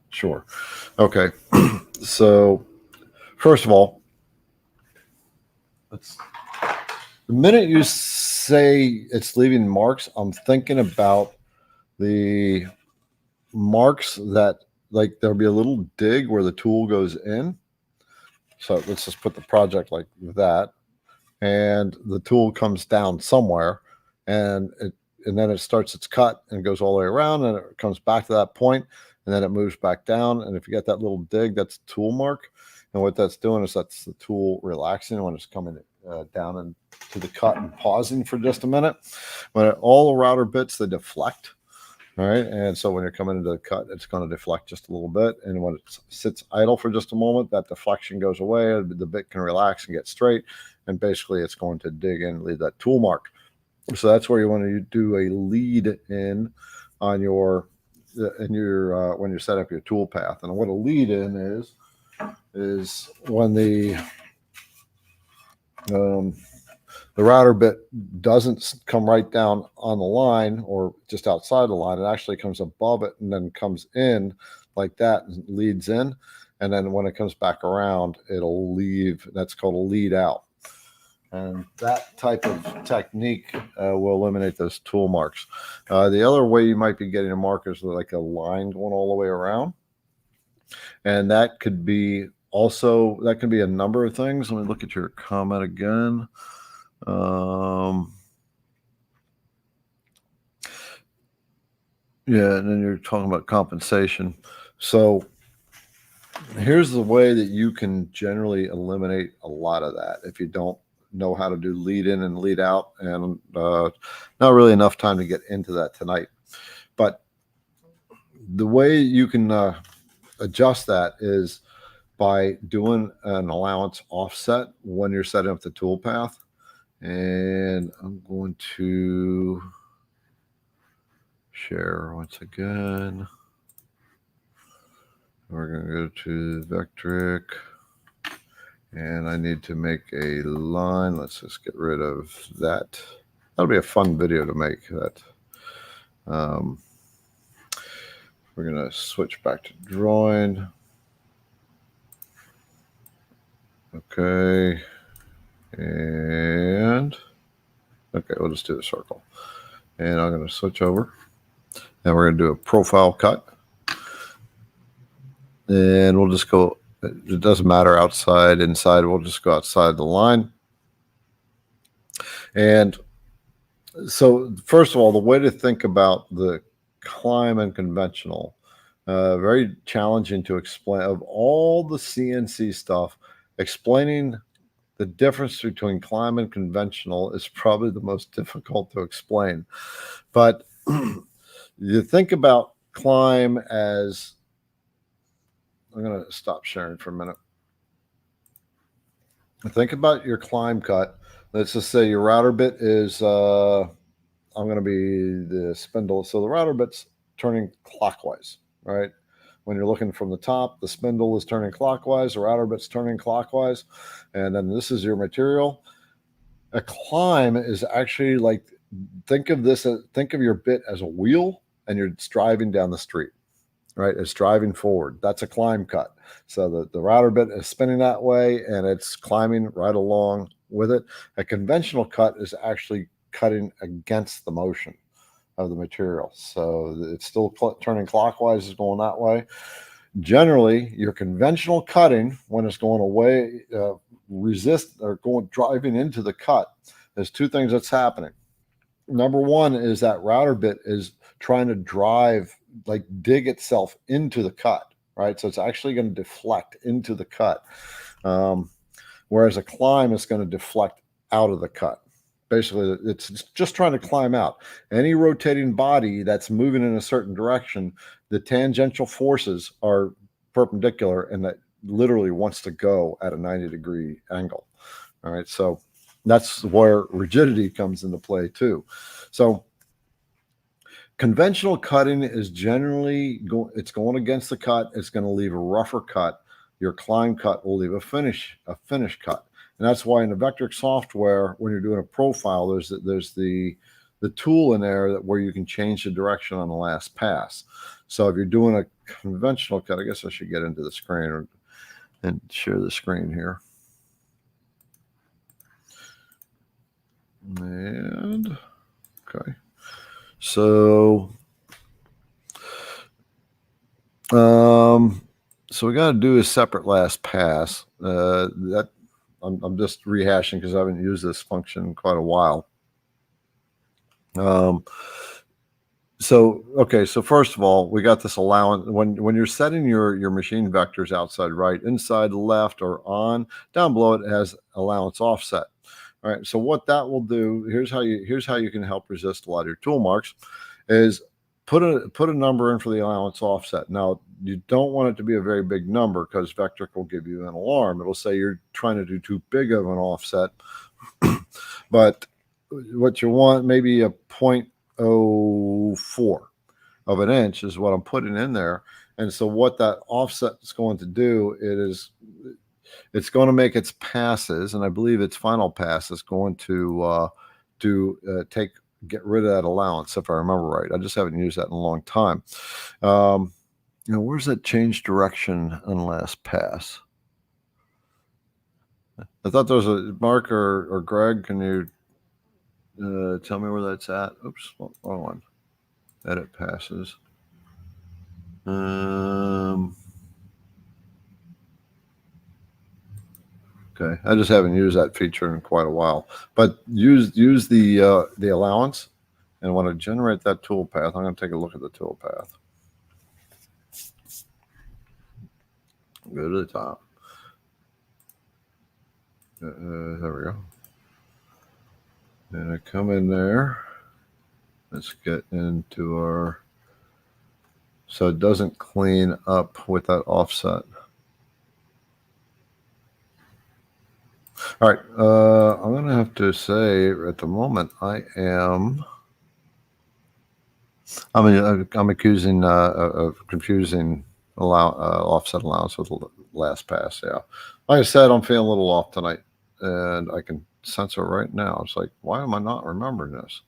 sure. Okay, so first of all, the minute you say it's leaving marks, I'm thinking about the marks that, like, there'll be a little dig where the tool goes in. So let's just put the project like that, and the tool comes down somewhere, and then it starts its cut and goes all the way around, and it comes back to that point, and then it moves back down. And if you get that little dig, that's a tool mark. And what that's doing is that's the tool relaxing when it's coming down into the cut and pausing for just a minute. When all the router bits, they deflect. All right. And so when you're coming into the cut, it's going to deflect just a little bit. And when it sits idle for just a moment, that deflection goes away. The bit can relax and get straight. And basically, it's going to dig in and leave that tool mark. So that's where you want to do a lead in on your when you set up your tool path. And what a lead in is when the the router bit doesn't come right down on the line or just outside the line. It actually comes above it and then comes in like that and leads in. And then when it comes back around, it'll leave. That's called a lead out. And that type of technique will eliminate those tool marks. The other way you might be getting a mark is like a line going all the way around. And that could be also, that can be a number of things. Let me look at your comment again. Yeah, and then you're talking about compensation. So here's the way that you can generally eliminate a lot of that if you don't know how to do lead in and lead out, and not really enough time to get into that tonight. But the way you can adjust that is by doing an allowance offset when you're setting up the tool path. And I'm going to share once again. We're going to go to Vectric, and I need to make a line. Let's just get rid of that. That'll be a fun video to make. That. We're going to switch back to drawing. Okay. And okay, we'll just do the circle. And I'm going to switch over. And we're going to do a profile cut. And we'll just go, it doesn't matter outside, inside, we'll just go outside the line. And so, first of all, the way to think about the climb and conventional, very challenging to explain. Of all the CNC stuff, explaining the difference between climb and conventional is probably the most difficult to explain. But you think about climb as, I'm going to stop sharing for a minute. Think about your climb cut. Let's just say your router bit is, I'm going to be the spindle. So the router bit's turning clockwise, right? When you're looking from the top, the spindle is turning clockwise, the router bit's turning clockwise, and then this is your material. A climb is actually like, think of your bit as a wheel, and you're driving down the street, right? It's driving forward. That's a climb cut. So the router bit is spinning that way, and it's climbing right along with it. A conventional cut is actually cutting against the motion of the material. So it's still turning clockwise, is going that way. Generally, your conventional cutting, when it's going away, driving into the cut, there's two things that's happening. Number one is that router bit is trying to drive, like dig itself into the cut, right? So it's actually going to deflect into the cut. Whereas a climb is going to deflect out of the cut. Basically, it's just trying to climb out. Any rotating body that's moving in a certain direction, the tangential forces are perpendicular, and that literally wants to go at a 90-degree angle. All right, so that's where rigidity comes into play too. So conventional cutting is generally going against the cut. It's going to leave a rougher cut. Your climb cut will leave a finish cut. And that's why in the Vectric software, when you're doing a profile, there's the tool in there where you can change the direction on the last pass. So if you're doing a conventional cut, I guess I should get into the screen and share the screen here. And okay, so so we got to do a separate last pass. That I'm just rehashing because I haven't used this function in quite a while. So first of all, we got this allowance. When you're setting your machine vectors outside right, inside left, or on, down below it has allowance offset. All right, so what that will do, here's how you can help resist a lot of your tool marks, is put a number in for the allowance offset. Now, you don't want it to be a very big number because Vectric will give you an alarm. It'll say you're trying to do too big of an offset. But what you want, maybe a 0.04 of an inch is what I'm putting in there. And so what that offset is going to do, it is it's going to make its passes, and I believe its final pass is going to get rid of that allowance, if I remember right. I just haven't used that in a long time. Where's that change direction on last pass? I thought there was a Mark or Greg. Can you tell me where that's at? Oops, wrong one. Edit passes. Okay, I just haven't used that feature in quite a while. But use the allowance, and when I generate that toolpath, I'm going to take a look at the toolpath. Go to the top. There we go. And I come in there. Let's get into our, so it doesn't clean up with that offset. All right, I'm going to have to say at the moment I'm accusing of confusing offset allowance with last pass. Yeah, like I said, I'm feeling a little off tonight, and I can sense it right now. It's like, why am I not remembering this?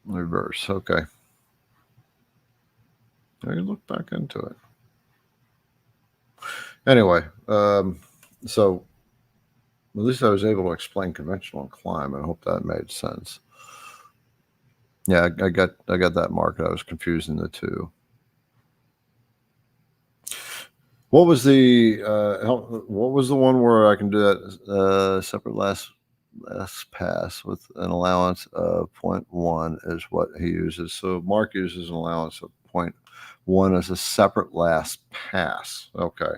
Reverse. Okay. I can look back into it. Anyway, so at least I was able to explain conventional and climb. I hope that made sense. Yeah, I got that mark. I was confusing the two. What was the one where I can do that separate last pass with an allowance of 0.1 is what he uses. So Mark uses an allowance of 0.1 as a separate last pass. Okay.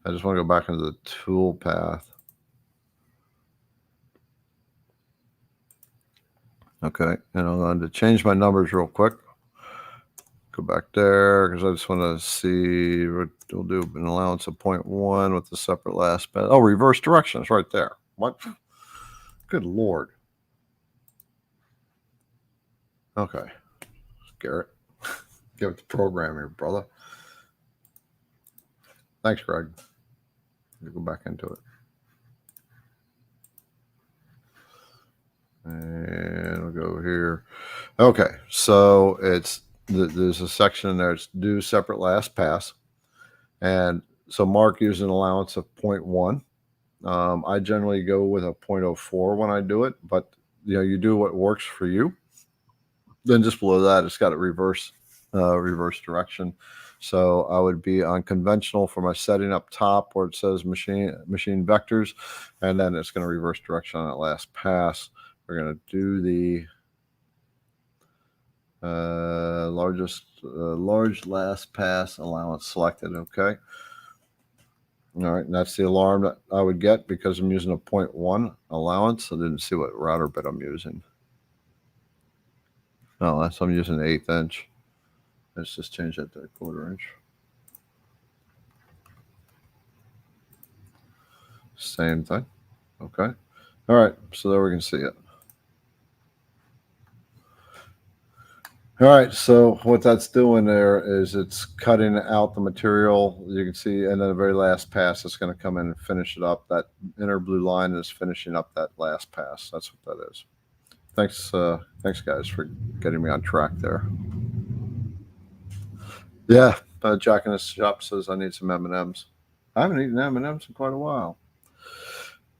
I just want to go back into the tool path. Okay, and I'm going to change my numbers real quick. Go back there because I just want to see. We'll do an allowance of 0.1 with the separate last pass. Oh, reverse directions right there. What? Good Lord. Okay, Garrett, give it the program here, brother. Thanks, Greg. Let me go back into it. And we'll go here. Okay, so there's a section in there. It's do separate last pass. And so Mark used an allowance of 0.1. I generally go with a 0.04 when I do it, but you do what works for you. Then just below that, it's got a reverse direction. So I would be on conventional for my setting up top where it says machine vectors, and then it's going to reverse direction on that last pass. We're going to do the large last pass allowance selected. Okay. All right, and that's the alarm that I would get because I'm using a 0.1 allowance. I didn't see what router bit I'm using. No, I'm using an 1/8 inch. Let's just change that to a 1/4 inch. Same thing. Okay. All right, so there we can see it. All right, so what that's doing there is it's cutting out the material. You can see, and then the very last pass is going to come in and finish it up. That inner blue line is finishing up that last pass. That's what that is. Thanks guys for getting me on track there. Yeah, Jack in the shop says I need some M&Ms. I haven't eaten M&Ms in quite a while.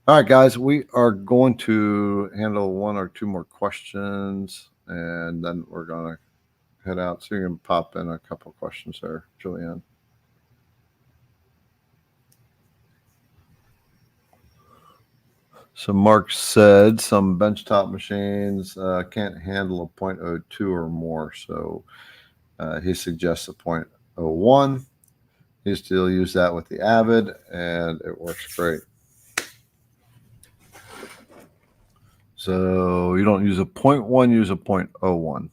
All right, guys, we are going to handle 1 or 2 more questions, and then we're going to head out. So you can pop in a couple questions there, Julianne. So Mark said some benchtop machines can't handle a 0.02 or more, so he suggests a 0.01. He still use that with the Avid, and it works great. So you don't use a 0.1, use a 0.01.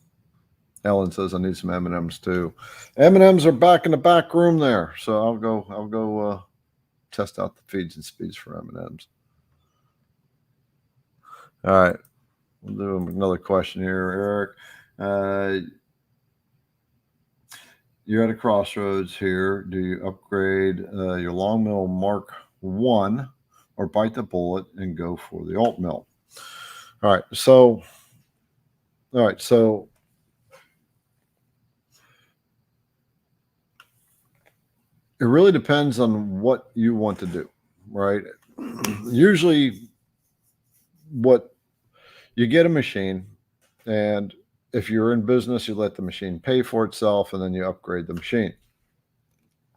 Ellen says I need some M&Ms too. M&Ms are back in the back room there, so I'll go test out the feeds and speeds for M&Ms. All right, we'll do another question here, Eric. you're at a crossroads here. Do you upgrade your long mill Mark 1 or bite the bullet and go for the alt mill? All right, so it really depends on what you want to do, right? Usually what you get a machine, and if you're in business, you let the machine pay for itself and then you upgrade the machine.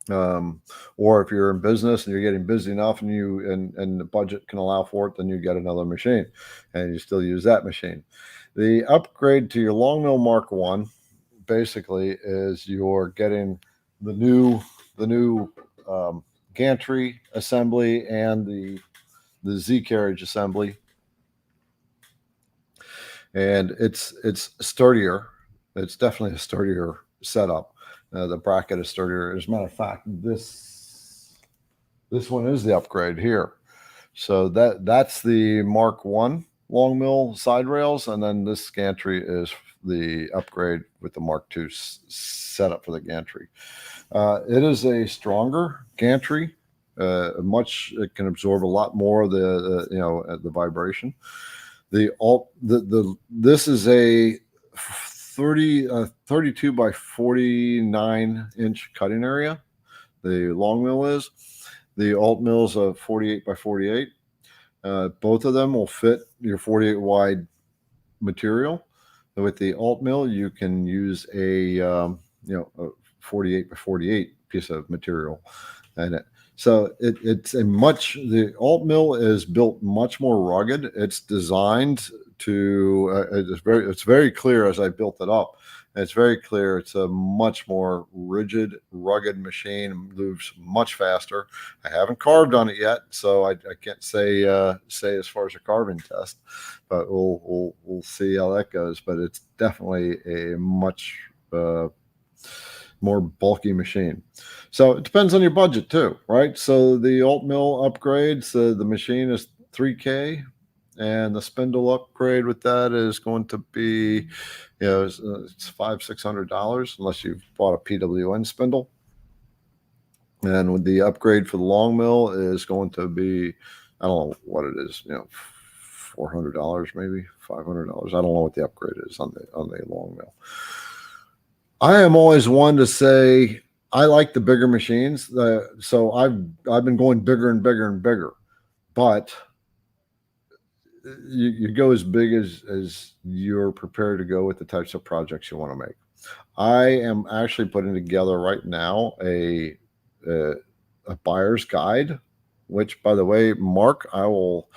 Or if you're in business and you're getting busy enough and the budget can allow for it, then you get another machine and you still use that machine. The upgrade to your long mill Mark 1 basically is you're getting the new gantry assembly and the Z carriage assembly, and it's sturdier. It's definitely a sturdier setup. The bracket is sturdier. As a matter of fact, this one is the upgrade here. So that's the Mark 1 long mill side rails, and then this gantry is the upgrade with the Mark 2 setup for the gantry. It is a stronger gantry. It can absorb a lot more of the vibration. This is a 32 by 49 inch cutting area. The long mill is. The alt mill is a 48 by 48. Both of them will fit your 48 wide material. With the alt mill, you can use a 48 by 48 piece of material in it. So the alt mill is built much more rugged. It's designed to it's very clear as I built it up. It's very clear. It's a much more rigid, rugged machine. Moves much faster. I haven't carved on it yet, so I can't say as far as a carving test, but we'll see how that goes. But it's definitely a much more bulky machine. So it depends on your budget too, right? So the alt mill upgrades, the machine is $3K, and the spindle upgrade with that is going to be, it's $500-$600 unless you've bought a PWN spindle. And with the upgrade for the long mill is going to be, I don't know what it is, $400 maybe, $500. I don't know what the upgrade is on the long mill. I am always one to say I like the bigger machines. So I've been going bigger and bigger and bigger, but you go as big as you're prepared to go with the types of projects you want to make. I am actually putting together right now a buyer's guide, which, by the way, Mark, I will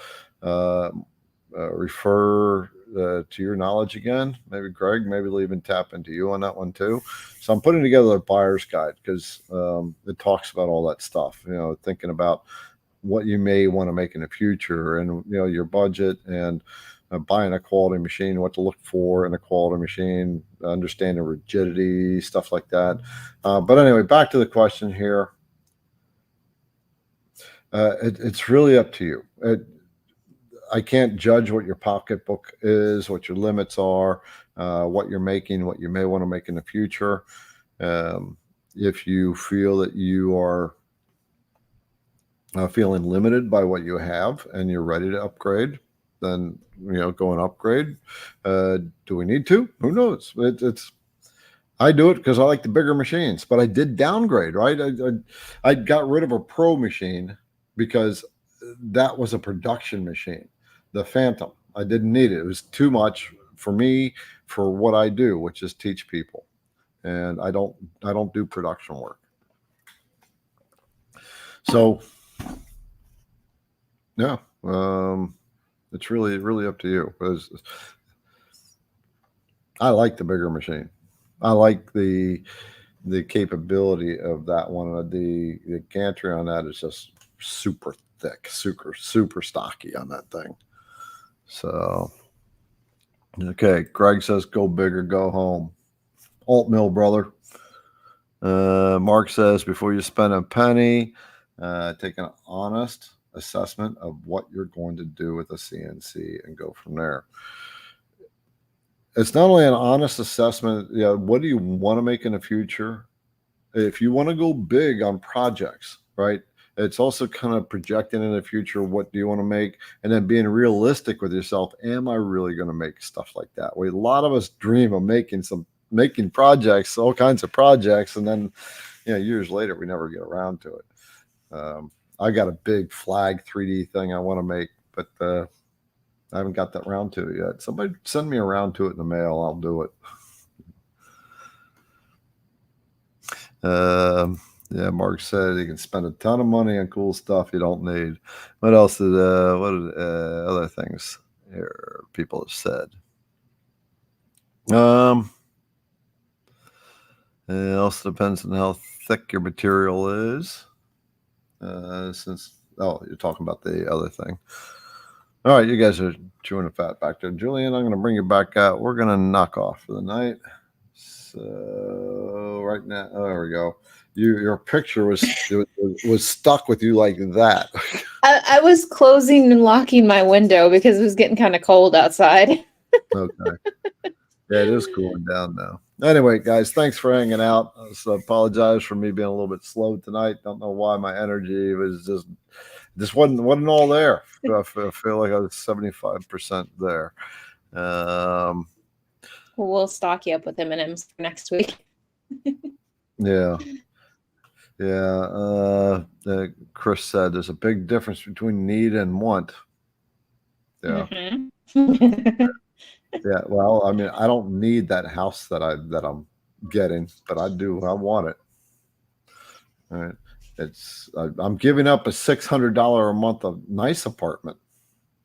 refer to your knowledge again. Maybe Greg, maybe we'll even tap into you on that one too. So I'm putting together a buyer's guide because it talks about all that stuff, thinking about what you may want to make in the future and, your budget and buying a quality machine, what to look for in a quality machine, understanding rigidity, stuff like that. But anyway, back to the question here. It's really up to you. I can't judge what your pocketbook is, what your limits are, what you're making, what you may want to make in the future. If you feel that you are feeling limited by what you have and you're ready to upgrade, then go and upgrade. Do we need to? Who knows? I do it because I like the bigger machines, but I did downgrade, right? I got rid of a pro machine because that was a production machine. The Phantom, I didn't need it. It was too much for me for what I do, which is teach people, and I don't do production work. So yeah, it's really up to you. Because I like the bigger machine. I like the capability of that one. The gantry on that is just super thick, super stocky on that thing. So, okay, Greg says go big or go home. Alt mill, brother. Mark says before you spend a penny, take an honest assessment of what you're going to do with a CNC and go from there. It's not only an honest assessment, what do you want to make in the future, if you want to go big on projects, right? It's also kind of projecting in the future. What do you want to make? And then being realistic with yourself. Am I really going to make stuff like that? A lot of us dream of making projects, all kinds of projects. And then, years later, we never get around to it. I got a big flag 3D thing I want to make, but I haven't got that round to it yet. Somebody send me around to it in the mail. I'll do it. Yeah, Mark said you can spend a ton of money on cool stuff you don't need. What else did other things here people have said? It also depends on how thick your material is. You're talking about the other thing. All right, you guys are chewing the fat back there. Julian, I'm going to bring you back out. We're going to knock off for the night. So right now, there we go. Your picture was stuck with you like that. I was closing and locking my window because it was getting kind of cold outside. Okay. Yeah, it is cooling down now. Anyway, guys, thanks for hanging out. So apologize for me being a little bit slow tonight. Don't know why my energy was just wasn't all there. I feel like I was 75% there. We'll stock you up with M&Ms for next week. Yeah. Chris said there's a big difference between need and want. Yeah. Mm-hmm. Yeah. Well, I mean, I don't need that house that I'm getting, but I want it. All right. I'm giving up a $600 a month of nice apartment.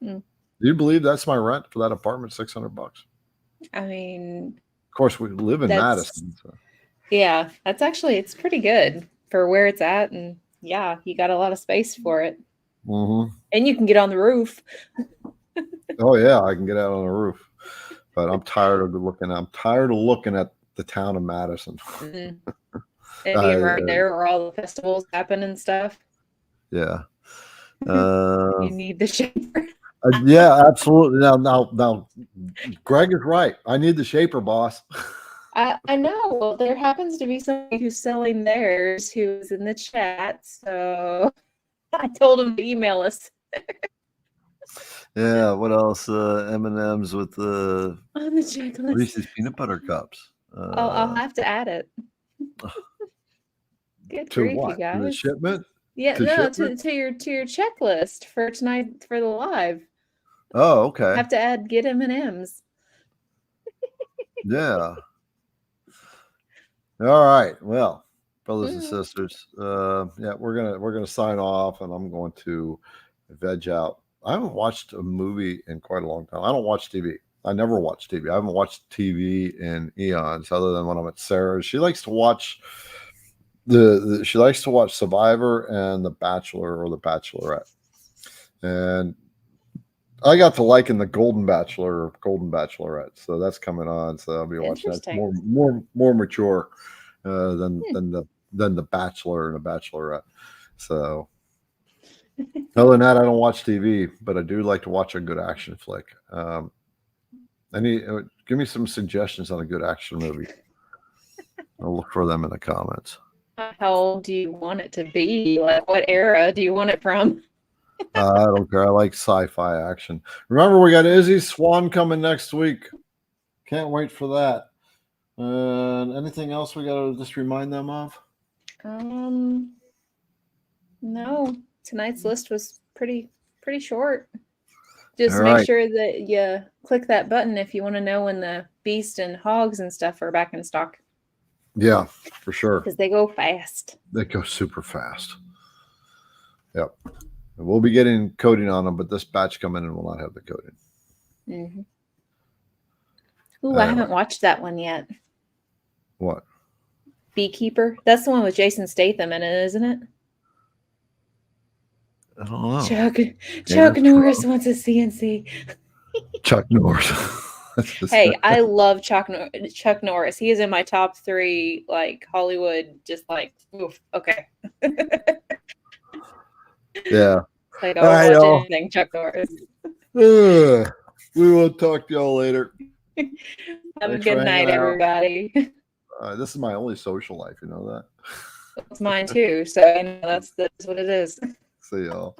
Do you believe that's my rent for that apartment? $600. I mean, of course, we live in Madison. So. Yeah, it's pretty good for where it's at, and yeah, you got a lot of space for it. Mm-hmm. And you can get on the roof. Oh yeah, I can get out on the roof, but I'm tired of looking at the town of Madison. Mm-hmm. And right there where all the festivals happen and stuff. Yeah. You need the shaper. Yeah, absolutely. Now, Greg is right. I need the shaper, boss. I know. Well, there happens to be somebody who's selling theirs who's in the chat, so I told him to email us. Yeah. What else? M&Ms with on the checklist. Reese's peanut butter cups. I'll have to add it. Good to grief, what? you guys. To the shipment? Yeah, to your checklist for tonight for the live. Oh, okay. Have to add get M&Ms. Yeah. All right. Well, brothers and sisters, we're gonna sign off, and I'm going to veg out. I haven't watched a movie in quite a long time. I don't watch TV. I never watch TV. I haven't watched TV in eons, other than when I'm at Sarah's. She likes to watch she likes to watch Survivor and The Bachelor or The Bachelorette. And I got to liking the Golden Bachelor or Golden Bachelorette, so that's coming on. So I'll be watching that. More mature than the Bachelor and the Bachelorette. So other than that, I don't watch TV, but I do like to watch a good action flick. Give me some suggestions on a good action movie. I'll look for them in the comments. How old do you want it to be? Like, what era do you want it from? I don't care. I like sci-fi action. Remember, we got Izzy Swan coming next week. Can't wait for that. Anything else we got to just remind them of? No. Tonight's list was pretty short. Just make sure that you click that button if you want to know when the beast and hogs and stuff are back in stock. Yeah, for sure. Because they go fast. They go super fast. Yep. We'll be getting coating on them, but this batch coming in will not have the coating. Mm-hmm. Ooh, I haven't watched that one yet. What? Beekeeper? That's the one with Jason Statham in it, isn't it? I don't know. Chuck Norris wants a CNC. Chuck Norris. Hey, I love Chuck Norris. He is in my top 3, like Hollywood. Just like, oof, okay. Yeah. Like I'll watch anything Chuck Norris. We will talk to y'all later. Have a good night, everybody. This is my only social life. You know that. It's mine too. So I know that's what it is. See y'all.